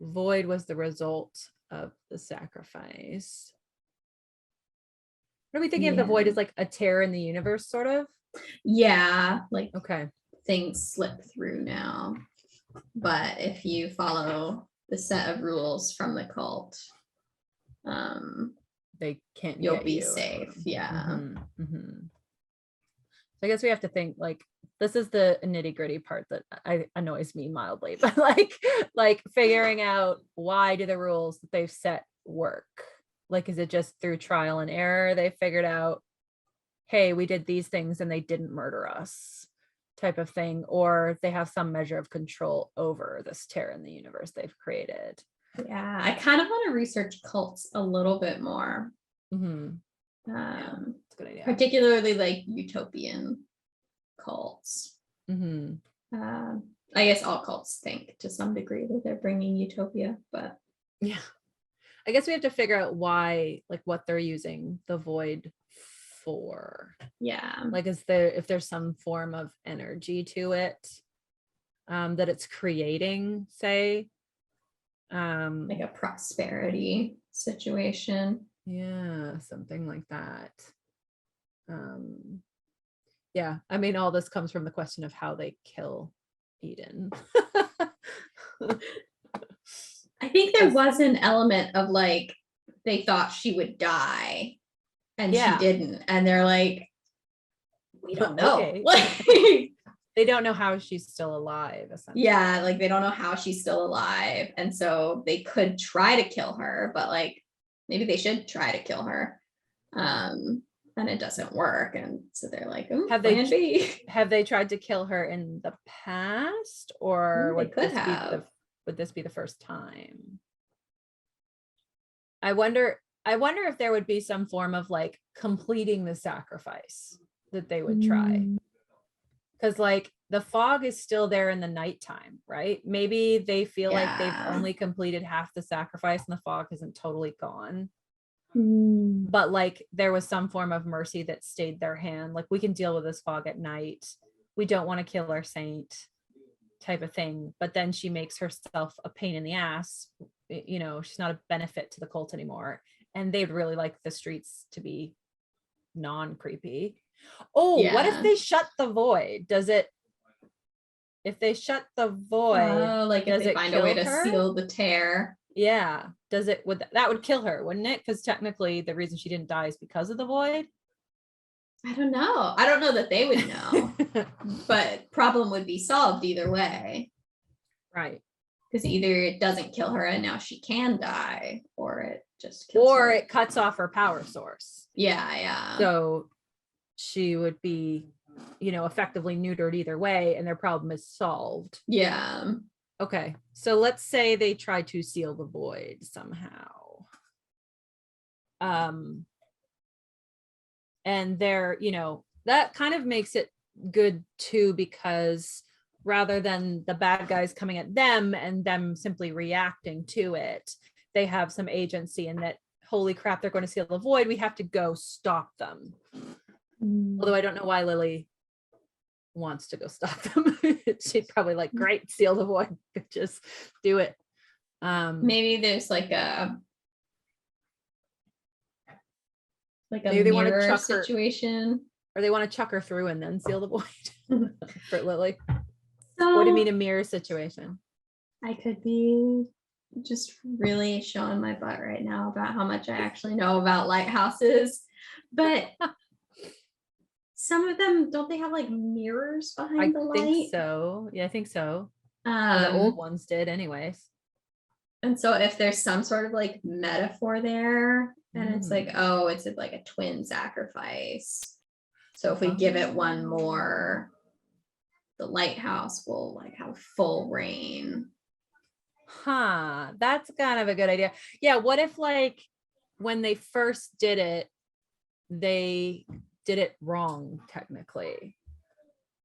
void was the result of the sacrifice. What are we thinking of the void as like a tear in the universe, sort of? Yeah, like okay, things slip through now. But if you follow the set of rules from the cult, they can't. You'll be safe. Yeah. So I guess we have to think like this is the nitty gritty part that annoys me mildly, but like figuring out why do the rules that they've set work? Like, is it just through trial and error they figured out, hey, we did these things and they didn't murder us type of thing, or they have some measure of control over this tear in the universe they've created? Yeah, I kind of want to research cults a little bit more. That's a good idea. Particularly like utopian cults. I guess all cults think to some degree that they're bringing utopia, but yeah, I guess we have to figure out why, like what they're using the void for. Yeah, like if there's some form of energy to it that it's creating, say like a prosperity situation. Yeah, something like that. Yeah, I mean, all this comes from the question of how they kill Eden. I think there was an element of like they thought she would die and she didn't, and they're like, we don't know. Okay. They don't know how she's still alive, essentially. Yeah, like they don't know how she's still alive, and so they could try to kill her, but like maybe they should try to kill her. and it doesn't work. And so they're like, "Ooh, Have plan B." Have they tried to kill her in the past, or They would could this be have. would this be the first time? I wonder if there would be some form of like completing the sacrifice that they would try. Because like the fog is still there in the nighttime, right? Maybe they feel like they've Yeah. only completed half the sacrifice and the fog isn't totally gone. Mm. But like there was some form of mercy that stayed their hand. Like, we can deal with this fog at night. We don't want to kill our saint, type of thing. But then she makes herself a pain in the ass. You know, she's not a benefit to the cult anymore. And they'd really like the streets to be non-creepy. Oh, what if Yeah. they shut the void? If they shut the void, Oh, like if does they it find a way kill to her? seal the tear. Yeah. Does it, that would kill her, wouldn't it? Because technically the reason she didn't die is because of the void. I don't know. I don't know that they would know, but problem would be solved either way. Right. Because either it doesn't kill her and now she can die, or it just kills her. Or it cuts off her power source. Yeah. So she would be, effectively neutered either way, and their problem is solved. Yeah. Okay. So let's say they try to seal the void somehow. And they're, that kind of makes it good too, because rather than the bad guys coming at them and them simply reacting to it, they have some agency in that, holy crap, they're going to seal the void. We have to go stop them. Although I don't know why Lily wants to go stop them. She'd probably like, great, seal the void, just do it. Maybe there's like a maybe they want to mirror chuck situation. Or they want to chuck her through and then seal the void for Lily. So What do you mean a mirror situation? I could be just really showing my butt right now about how much I actually know about lighthouses, but some of them, don't they have like mirrors behind the light? I think so. Yeah, I think so. The old ones did anyways. And so if there's some sort of like metaphor there, and it's like, oh, it's like a twin sacrifice. So if we give it one more, the lighthouse will like have full reign. That's kind of a good idea. Yeah, what if like when they first did it, they did it wrong technically?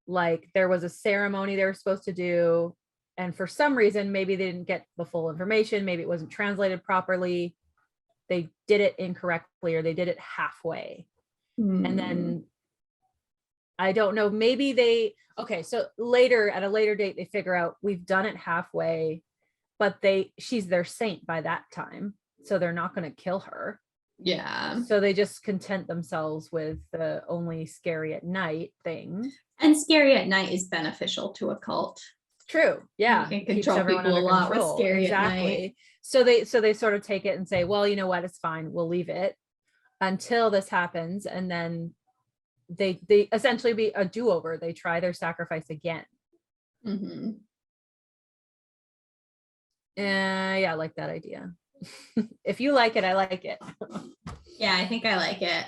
Like there was a ceremony they were supposed to do, and for some reason, maybe they didn't get the full information, maybe it wasn't translated properly. They did it incorrectly, or they did it halfway. And then I don't know, maybe so later, at a later date, they figure out we've done it halfway, but she's their saint by that time, so they're not going to kill her. Yeah. So they just content themselves with the only scary at night thing. And scary at night is beneficial to a cult. True. Yeah. You can control people a lot with scary at night. So they sort of take it and say, well, you know what, it's fine, we'll leave it until this happens, and then they essentially be a do-over. They try their sacrifice again. Yeah, I like that idea. If you like it, I like it. Yeah, I think I like it.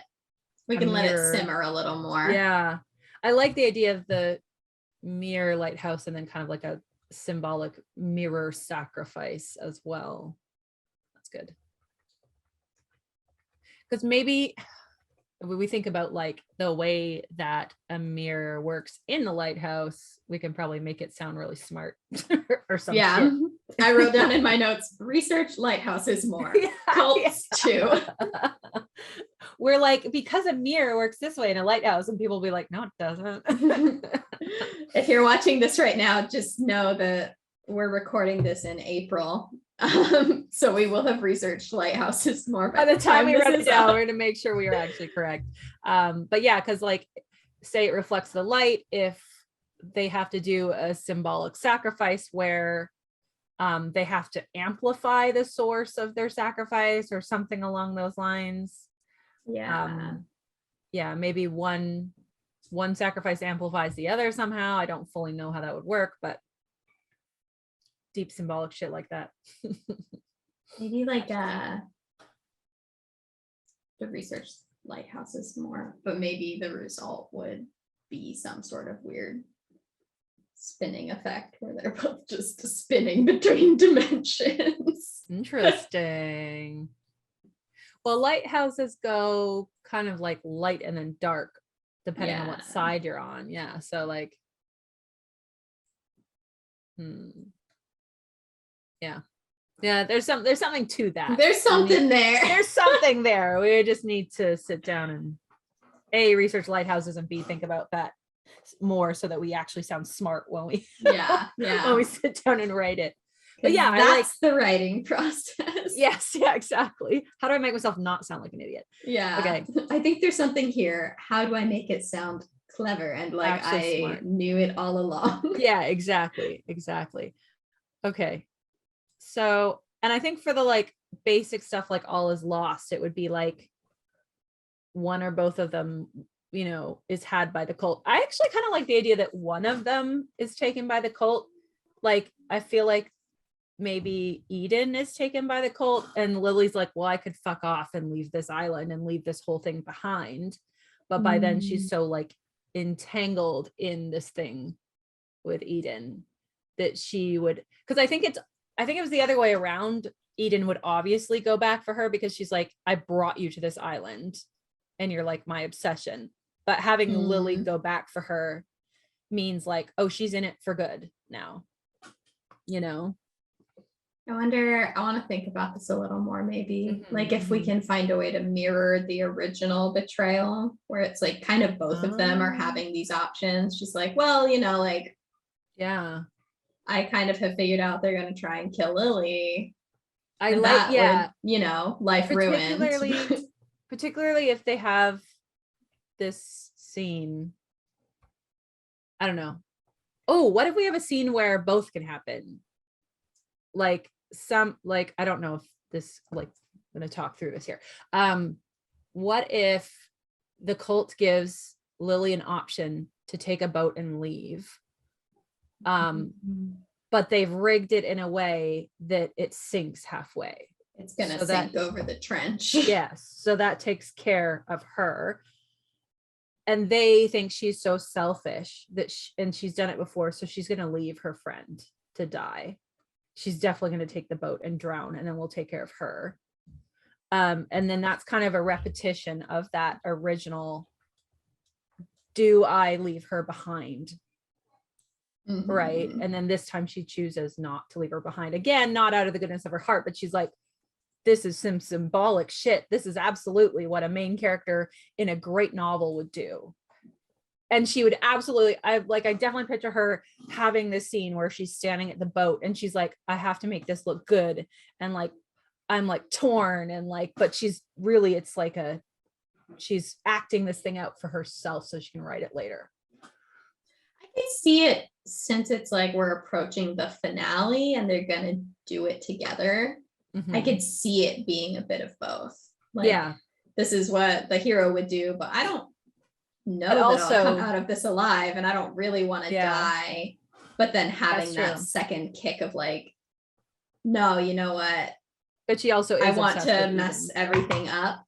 We can let it simmer a little more. Yeah, I like the idea of the mirror lighthouse and then kind of like a symbolic mirror sacrifice as well. That's good. Because maybe when we think about like the way that a mirror works in the lighthouse, we can probably make it sound really smart or something. Yeah. I wrote down in my notes, research lighthouses more. Cults too. We're like, because a mirror works this way in a lighthouse, and people will be like, no, it doesn't. If you're watching this right now, just know that we're recording this in April. So we will have researched lighthouses more by the time we write it down. We're going to make sure we are actually correct. But yeah, because like, say it reflects the light, if they have to do a symbolic sacrifice where they have to amplify the source of their sacrifice or something along those lines. Yeah, maybe one sacrifice amplifies the other somehow. I don't fully know how that would work, but deep symbolic shit like that. Maybe like the research lighthouses more, but maybe the result would be some sort of weird spinning effect where they're both just spinning between dimensions. Interesting. Well, lighthouses go kind of like light and then dark, depending on what side you're on. Yeah. So like, yeah. Yeah, there's something to that. There's something there. There's something there. We just need to sit down and A, research lighthouses, and B, think about that more so that we actually sound smart when we when we sit down and write it. But yeah, that's the writing process. Yes, yeah, exactly. How do I make myself not sound like an idiot? Yeah. Okay. I think there's something here. How do I make it sound clever and like actually I smart. knew it all along? Yeah, exactly. Okay. So, and I think for the like basic stuff like all is lost, it would be like one or both of them, you know, is had by the cult. I actually kind of like the idea that one of them is taken by the cult. Like, I feel like maybe Eden is taken by the cult and Lily's like, well, I could fuck off and leave this island and leave this whole thing behind. But by then she's so like entangled in this thing with Eden that she would, because I think it was the other way around. Eden would obviously go back for her because she's like, I brought you to this island and you're like my obsession. But having Lily go back for her means like, oh, she's in it for good now, you know? I want to think about this a little more, maybe like if we can find a way to mirror the original betrayal where it's like kind of both of them are having these options. She's like, well, you know, like, yeah, I kind of have figured out they're going to try and kill Lily. I like, yeah, would, you know, life ruined. Particularly if they have this scene. I don't know. Oh, what if we have a scene where both can happen? Like I don't know if this, like, I'm going to talk through this here. What if the cult gives Lily an option to take a boat and leave? But they've rigged it in a way that it sinks halfway. It's going to sink over the trench. Yes. So that takes care of her. And they think she's so selfish that and she's done it before. So she's going to leave her friend to die. She's definitely going to take the boat and drown, and then we'll take care of her. And then that's kind of a repetition of that original, do I leave her behind? Right. And then this time she chooses not to leave her behind. Again, not out of the goodness of her heart, but she's like, this is some symbolic shit. This is absolutely what a main character in a great novel would do. And she would absolutely, I definitely picture her having this scene where she's standing at the boat and she's like, I have to make this look good. And like, I'm like torn and like, but she's really, it's like she's acting this thing out for herself so she can write it later. I can see it since it's like we're approaching the finale and they're going to do it together. I could see it being a bit of both. Like, yeah, this is what the hero would do, but I don't know that I'll come out of this alive and I don't really want to die. But then having that second kick of like, no, you know what? But she also I want to mess everything up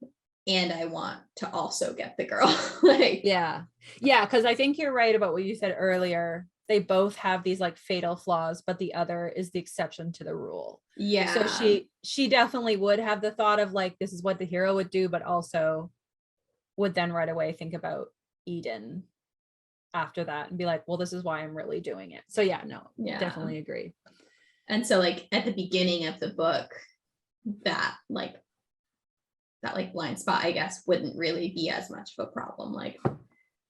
and I want to also get the girl. Like, yeah, because I think you're right about what you said earlier. They both have these like fatal flaws, but the other is the exception to the rule. Yeah. So she definitely would have the thought of like, this is what the hero would do, but also would then right away think about Eden after that and be like, well, this is why I'm really doing it. So yeah, definitely agree. And so like at the beginning of the book, that blind spot, I guess, wouldn't really be as much of a problem. Like,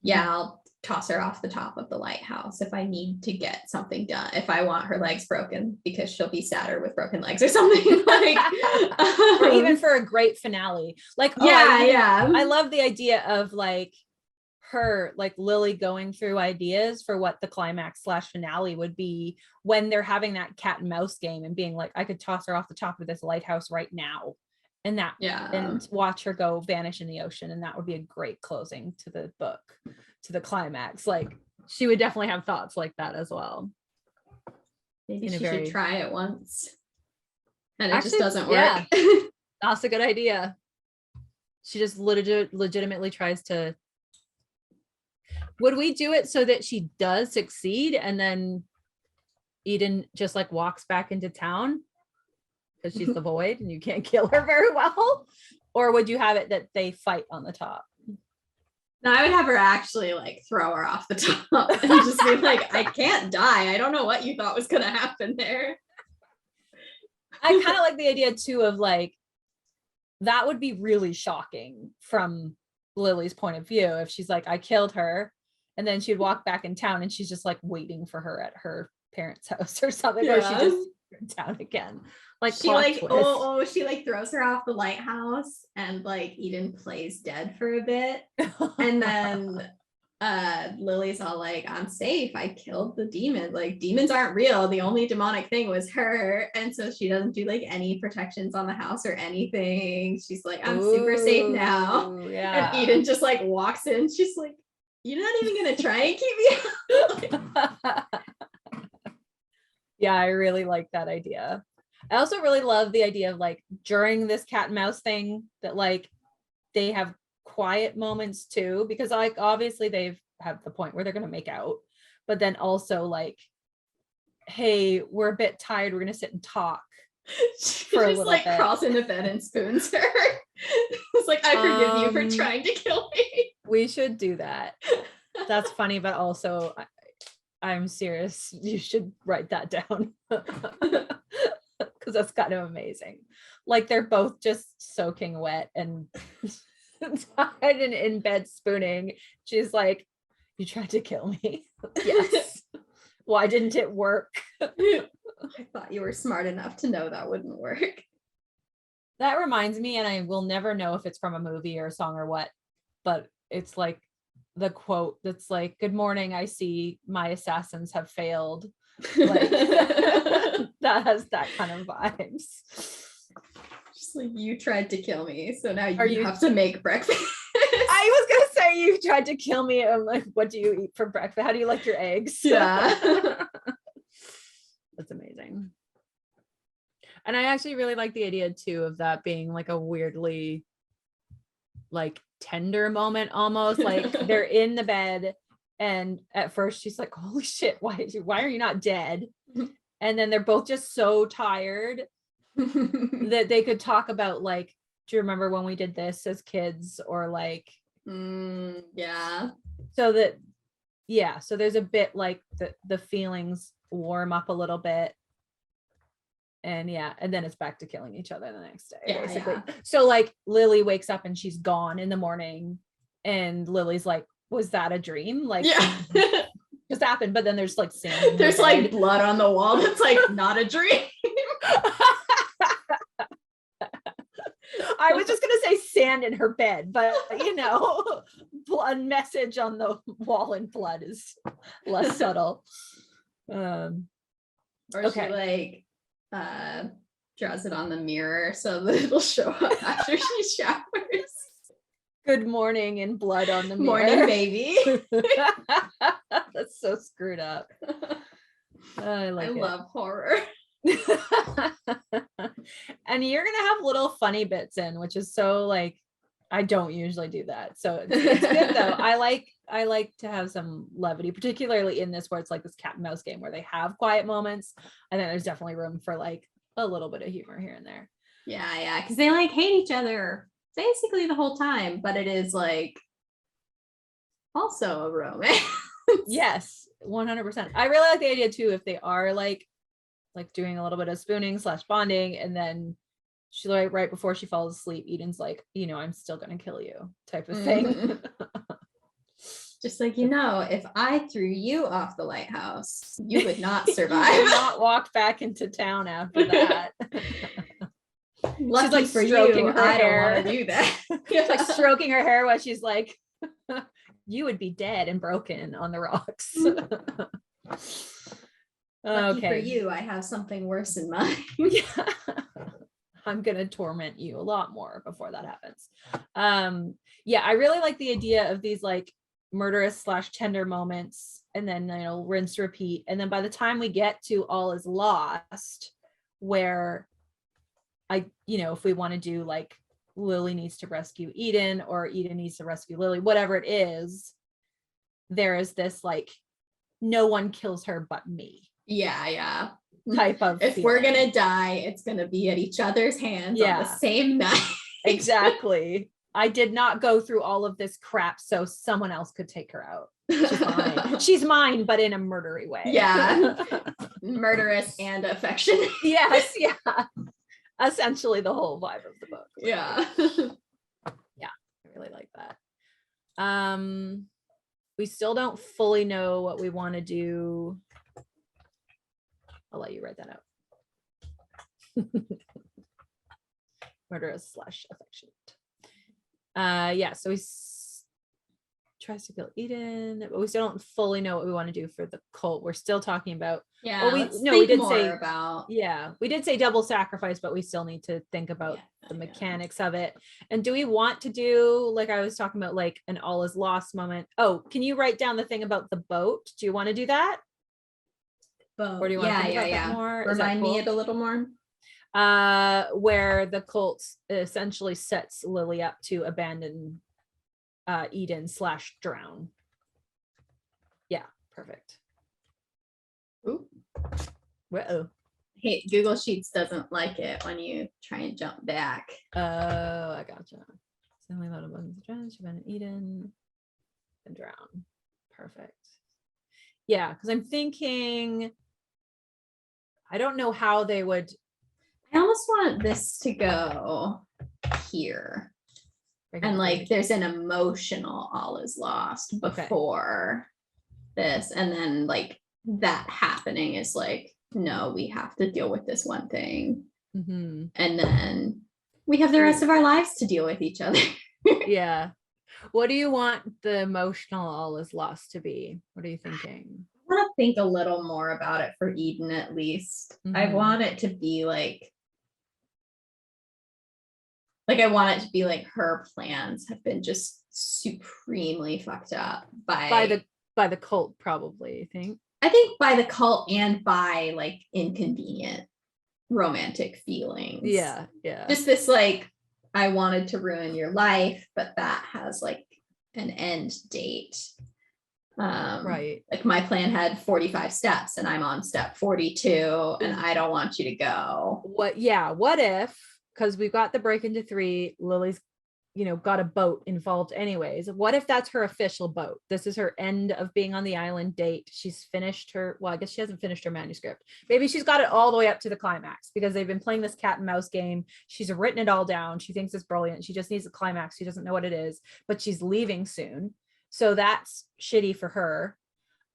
yeah, I'll toss her off the top of the lighthouse if I need to get something done. If I want her legs broken because she'll be sadder with broken legs or something like, or even for a great finale. Like, I love the idea of like her, like Lily going through ideas for what the climax / finale would be when they're having that cat and mouse game and being like, I could toss her off the top of this lighthouse right now. And and watch her go vanish in the ocean. And that would be a great closing to the book, to the climax. Like she would definitely have thoughts like that as well. Maybe she should try it once. And it just doesn't work. Yeah. That's a good idea. She just legitimately tries to. Would we do it so that she does succeed and then Eden just like walks back into town because she's the void and you can't kill her very well? Or would you have it that they fight on the top? No, I would have her actually like throw her off the top and just be like, I can't die. I don't know what you thought was going to happen there. I kind of like the idea too of like, that would be really shocking from Lily's point of view. If she's like, I killed her, and then she'd walk back in town and she's just like waiting for her at her parents' house or something, or she just in town again. Like she like, she like throws her off the lighthouse and like Eden plays dead for a bit. And then Lily's all like, I'm safe. I killed the demon. Like demons aren't real. The only demonic thing was her. And so she doesn't do like any protections on the house or anything. She's like, I'm super safe now. Yeah. And Eden just like walks in. She's like, you're not even gonna try and keep me out. Yeah, I really like that idea. I also really love the idea of like during this cat and mouse thing that like they have quiet moments too, because like obviously they've have the point where they're going to make out, but then also like, hey, we're a bit tired, we're going to sit and talk for a little like bit. Crawls into bed and spoons her. It's like, I forgive you for trying to kill me. We should do that. That's funny, but also I'm serious, you should write that down. Because that's kind of amazing. Like they're both just soaking wet and tied and in bed spooning. She's like, you tried to kill me. Yes. Why didn't it work? I thought you were smart enough to know that wouldn't work. That reminds me, and I will never know if it's from a movie or a song or what, but it's like the quote that's like, good morning, I see my assassins have failed. Like that has that kind of vibes. Just like, you tried to kill me, so now you have to make breakfast. I was gonna say, you tried to kill me. I'm like, what do you eat for breakfast? How do you like your eggs? Yeah. That's amazing. And I actually really like the idea too of that being like a weirdly like tender moment, almost like they're in the bed and at first she's like, holy shit, why are you not dead? And then they're both just so tired that they could talk about like, do you remember when we did this as kids? Or like yeah. So that so there's a bit like the feelings warm up a little bit. And then it's back to killing each other the next day, basically. Yeah. So like Lily wakes up and she's gone in the morning and Lily's like, was that a dream? Like just happened. But then there's like sand. There's like blood on the wall. That's like not a dream. I was just gonna say sand in her bed, but blood message on the wall in blood is less subtle. Or she like draws it on the mirror so that it'll show up after she showers. Good morning in blood on the mirror. Morning, baby. That's so screwed up. I love horror. And you're gonna have little funny bits in, which is so like, I don't usually do that, so it's good though. I like to have some levity, particularly in this where it's like this cat and mouse game where they have quiet moments, and then there's definitely room for like a little bit of humor here and there. Yeah, because they like hate each other basically the whole time, but it is like also a romance. Yes, 100%. I really like the idea too if they are like doing a little bit of spooning / bonding, and then she like right before she falls asleep, Eden's like, I'm still gonna kill you type of thing. Just like, if I threw you off the lighthouse, you would not survive. You would not walk back into town after that. Lucky she's like for stroking you, her I hair. don't want to do that. She's like stroking her hair while she's like, you would be dead and broken on the rocks. Lucky for you, I have something worse in mind. I'm gonna torment you a lot more before that happens. I really like the idea of these like murderous / tender moments, and then rinse repeat, and then by the time we get to all is lost, where if we want to do like Lily needs to rescue Eden or Eden needs to rescue Lily, whatever it is, there is this like, no one kills her but me Yeah. type of If feeling. we're gonna die, it's gonna be at each other's hands on the same night. Exactly. I did not go through all of this crap so someone else could take her out. She's mine. She's mine, but in a murdery way. Yeah. Murderous and affectionate. Yes, yeah. Essentially the whole vibe of the book. Yeah. Yeah, I really like that. We still don't fully know what we want to do. I'll let you write that out. Murderous / affectionate. Yeah, so tries to kill Eden, but we still don't fully know what we want to do for the cult. We're still talking about, Yeah. well, we did say about, yeah, we did say double sacrifice, but we still need to think about the mechanics of it. And do we want to do, like I was talking about, like an all is lost moment? Oh, can you write down the thing about the boat? Do you want to do that? boat. Or do you want to think about that more? Remind me it a little more. Where the cult essentially sets Lily up to abandon Eden / drown. Yeah, perfect. Ooh. Uh-oh. Hey, Google Sheets doesn't like it when you try and jump back. Oh, I gotcha. Suddenly about abundance of abandon Eden and drown. Perfect. Yeah, because I'm thinking, I don't know how they would. I almost want this to go here. And like there's an emotional all is lost before this. And then like that happening is like, no, we have to deal with this one thing. Mm-hmm. And then we have the rest of our lives to deal with each other. Yeah. What do you want the emotional all is lost to be? What are you thinking? I want to think a little more about it for Eden, at least. Mm-hmm. I want it to be like I want it to be like her plans have been just supremely fucked up by the cult, probably, I think by the cult and by like inconvenient romantic feelings. Yeah. Just this like, I wanted to ruin your life, but that has like an end date. Right. Like my plan had 45 steps and I'm on step 42 and I don't want you to go. What if, because we've got the break into 3, Lily's got a boat involved anyways. What if that's her official boat? This is her end of being on the island date. She's finished her, well, I guess she hasn't finished her manuscript. Maybe she's got it all the way up to the climax because they've been playing this cat and mouse game. She's written it all down. She thinks it's brilliant. She just needs a climax. She doesn't know what it is, but she's leaving soon. So that's shitty for her.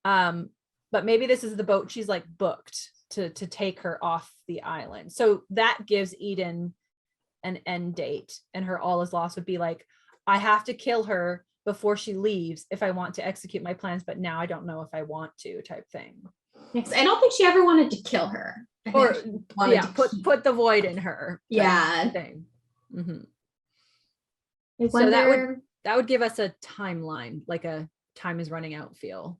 But maybe this is the boat she's like booked to take her off the island. So that gives Eden an end date, and her all is lost would be like, I have to kill her before she leaves if I want to execute my plans, but now I don't know if I want to, type thing. Yes, I don't think she ever wanted to kill her. Or put the void in her. Thing. Mm-hmm. So that would give us a timeline, like a time is running out feel.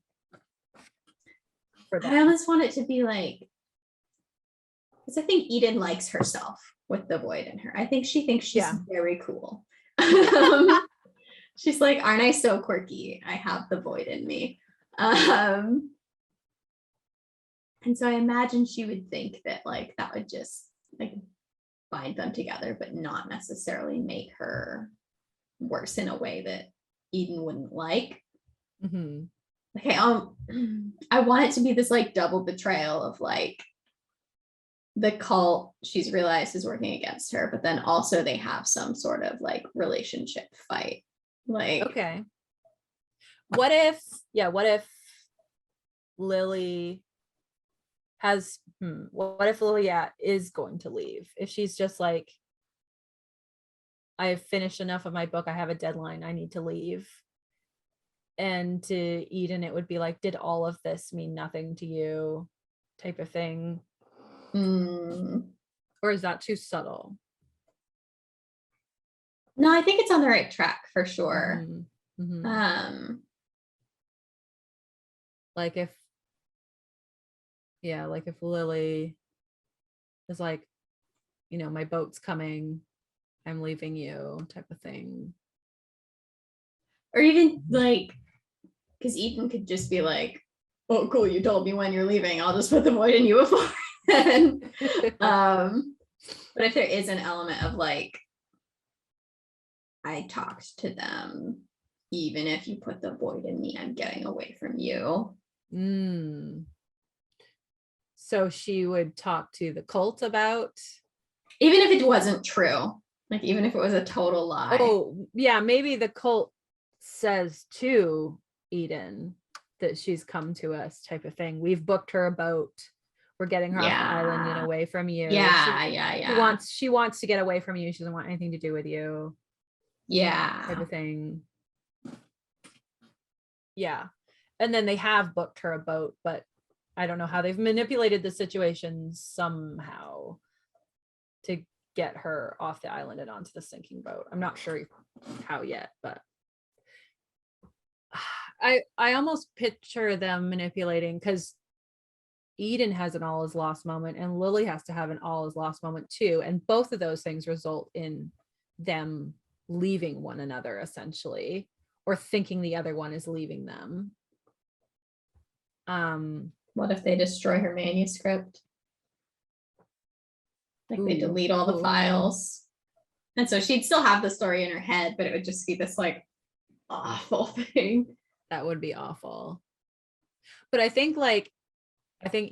For that. I almost want it to be like, because I think Eden likes herself with the void in her. I think she thinks she's very cool. She's like, aren't I so quirky? I have the void in me. And so I imagine she would think that like that would just like bind them together, but not necessarily make her worse in a way that Eden wouldn't like. Mm-hmm. Okay, I want it to be this like double betrayal of like the cult she's realized is working against her, but then also they have some sort of like relationship fight. Like, okay, what if Lily has what if Lily is going to leave? If she's just like, I've finished enough of my book, I have a deadline, I need to leave. And to Eden it would be like, did all of this mean nothing to you, type of thing. Or is that too subtle? No, I think it's on the right track for sure. Mm-hmm. Like if Lily is like, my boat's coming, I'm leaving you type of thing. Or even like, because Ethan could just be like, oh, cool, you told me when you're leaving. I'll just put the void in you before. But if there is an element of like, I talked to them, even if you put the void in me, I'm getting away from you. So she would talk to the cult about, even if it wasn't true, like even if it was a total lie. Oh yeah, maybe the cult says to Eden that she's come to us type of thing. We've booked her a boat. We're getting her off the island and away from you. Yeah. She wants to get away from you. She doesn't want anything to do with you. Yeah. Type of thing. Yeah. And then they have booked her a boat, but I don't know how they've manipulated the situation somehow to get her off the island and onto the sinking boat. I'm not sure how yet, but I almost picture them manipulating, because Eden has an all is lost moment and Lily has to have an all is lost moment too. And both of those things result in them leaving one another essentially, or thinking the other one is leaving them. What if they destroy her manuscript? Like they delete all the files. And so she'd still have the story in her head, but it would just be this like awful thing. That would be awful. But I think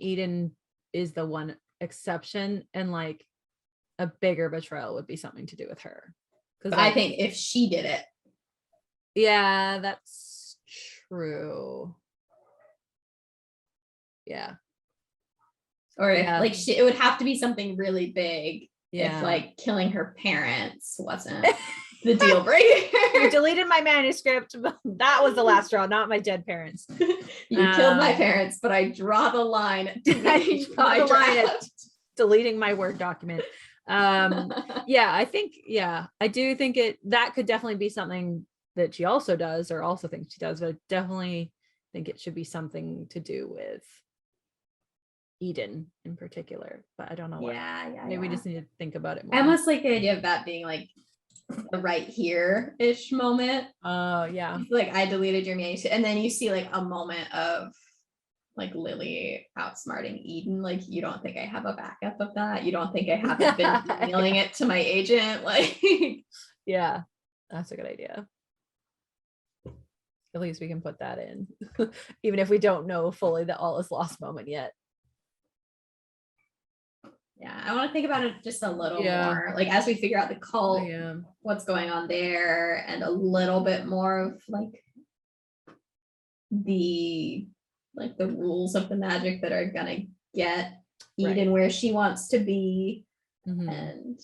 Eden is the one exception, and like a bigger betrayal would be something to do with her. Because I think if she did it. Yeah, that's true. Yeah. Or if like it would have to be something really big. If like killing her parents wasn't the deal breaker. You deleted my manuscript. That was the last straw, not my dead parents. You killed my parents, but I draw the line at deleting my Word document. I do think that could definitely be something that she also does, or also thinks she does, but I definitely think it should be something to do with Eden in particular, but I don't know what. Maybe we just need to think about it more. I almost like the idea of that being like the right here-ish moment. Yeah. Like I deleted your manuscript, and then you see like a moment of like Lily outsmarting Eden. Like, you don't think I have a backup of that? You don't think I haven't been emailing it to my agent? Like, yeah, that's a good idea. At least we can put that in, even if we don't know fully the all is lost moment yet. Yeah, I want to think about it just a little more, like as we figure out the cult, what's going on there, and a little bit more of like the rules of the magic that are gonna get Eden where she wants to be. And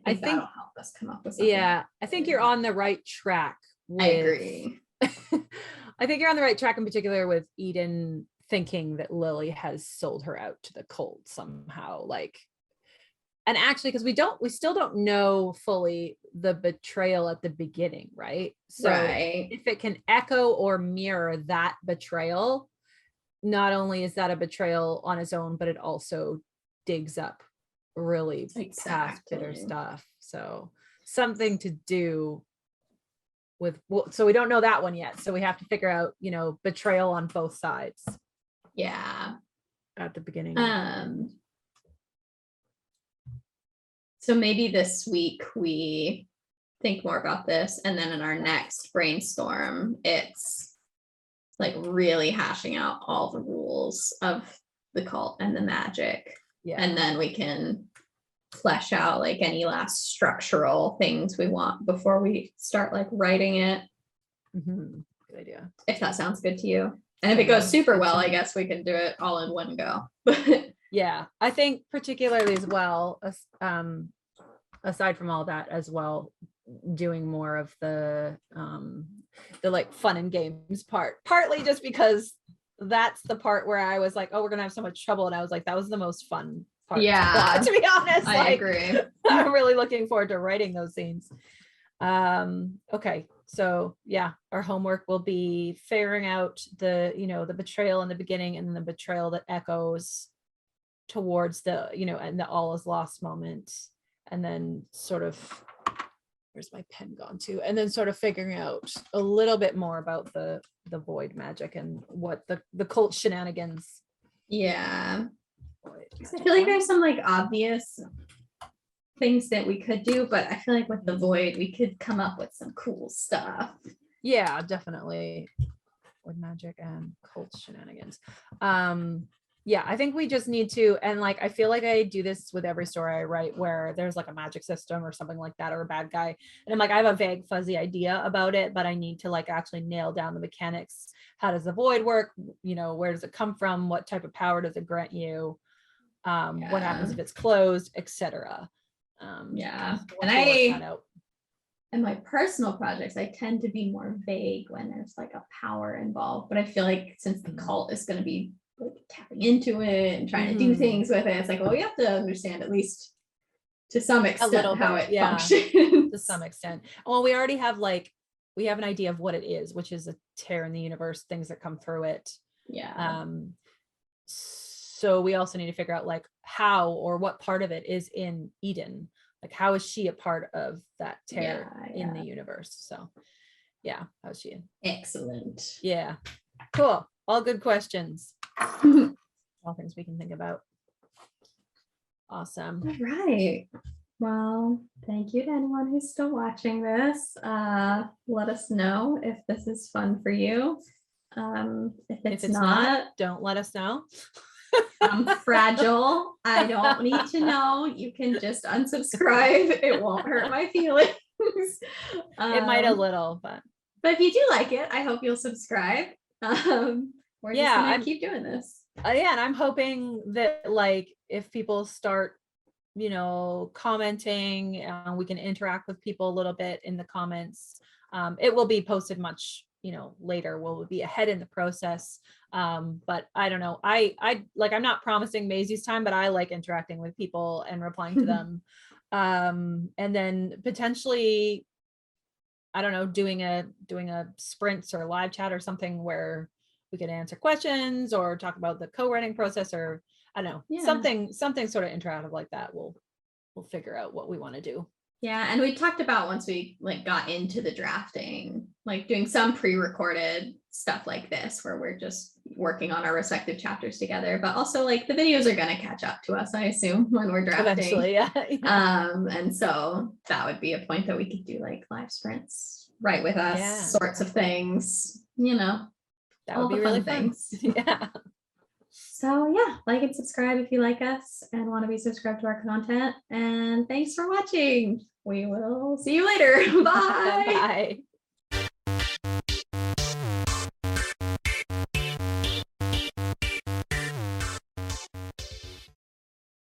I think that'll help us come up with something. Yeah, I think you're on the right track. I agree. I think you're on the right track, in particular with Eden thinking that Lily has sold her out to the cult somehow, like, and actually, because we still don't know fully the betrayal at the beginning, right? So if it can echo or mirror that betrayal, not only is that a betrayal on its own, but it also digs up really past bitter stuff. So something to do with, so we don't know that one yet, so we have to figure out, betrayal on both sides at the beginning. So maybe this week we think more about this, and then in our next brainstorm it's like really hashing out all the rules of the cult and the magic, and then we can flesh out like any last structural things we want before we start like writing it. Good idea. If that sounds good to you. And if it goes super well, I guess we can do it all in one go. Yeah, I think particularly as well, aside from all that as well, doing more of the like fun and games part, partly just because that's the part where I was like, oh, we're gonna have so much trouble, and I was like, that was the most fun part. To be honest, I agree. I'm really looking forward to writing those scenes. Okay, so our homework will be figuring out the the betrayal in the beginning, and the betrayal that echoes towards the and the all is lost moment, and then sort of, where's my pen gone to? And then sort of figuring out a little bit more about the void magic and what the cult shenanigans. Yeah. Void I magic feel like one. there's some like obvious things that we could do, but I feel like with the void, we could come up with some cool stuff. Yeah, definitely. Void magic and cult shenanigans. Yeah, I think we just need to, and like I feel like I do this with every story I write where there's like a magic system or something like that, or a bad guy, and I'm like, I have a vague fuzzy idea about it, but I need to like actually nail down the mechanics. How does the void work? You know, where does it come from? What type of power does it grant you? What happens if it's closed, etc. Yeah. Once we work that out. In my personal projects, I tend to be more vague when there's like a power involved, but I feel like since the cult is going to be like tapping into it and trying to do things with it, it's like, well, you have to understand at least to some extent a little how bit, it yeah, functions. to some extent. Well, we already have like, we have an idea of what it is, which is a tear in the universe, things that come through it. Yeah. So we also need to figure out like how or what part of it is in Eden. Like how is she a part of that tear in the universe? So yeah, how's she? Excellent. Yeah, cool. All good questions. All things we can think about. Awesome. All right. Well, thank you to anyone who's still watching this. Let us know if this is fun for you. If it's not, don't let us know. I'm fragile. I don't need to know. You can just unsubscribe. It won't hurt my feelings. It might a little, but if you do like it, I hope you'll subscribe. We're just gonna keep doing this. Yeah, and I'm hoping that like if people start, you know, commenting, we can interact with people a little bit in the comments. It will be posted much, you know, later. We'll be ahead in the process. But I don't know. I like, I'm not promising Maisie's time, but I like interacting with people and replying to them. And then potentially, I don't know, doing a sprints or live chat or something where we can answer questions or talk about the co-writing process, or I don't know, something sort of interactive like that. We'll figure out what we want to do. Yeah, and we talked about once we like got into the drafting, like doing some pre-recorded stuff like this where we're just working on our respective chapters together, but also like the videos are going to catch up to us, I assume, when we're drafting. Eventually, yeah. And so that would be a point that we could do like live sprints right with us, sorts of things, you know. That would be really fun. Yeah. So yeah, like and subscribe if you like us and want to be subscribed to our content. And thanks for watching. We will see you later. Bye. Bye.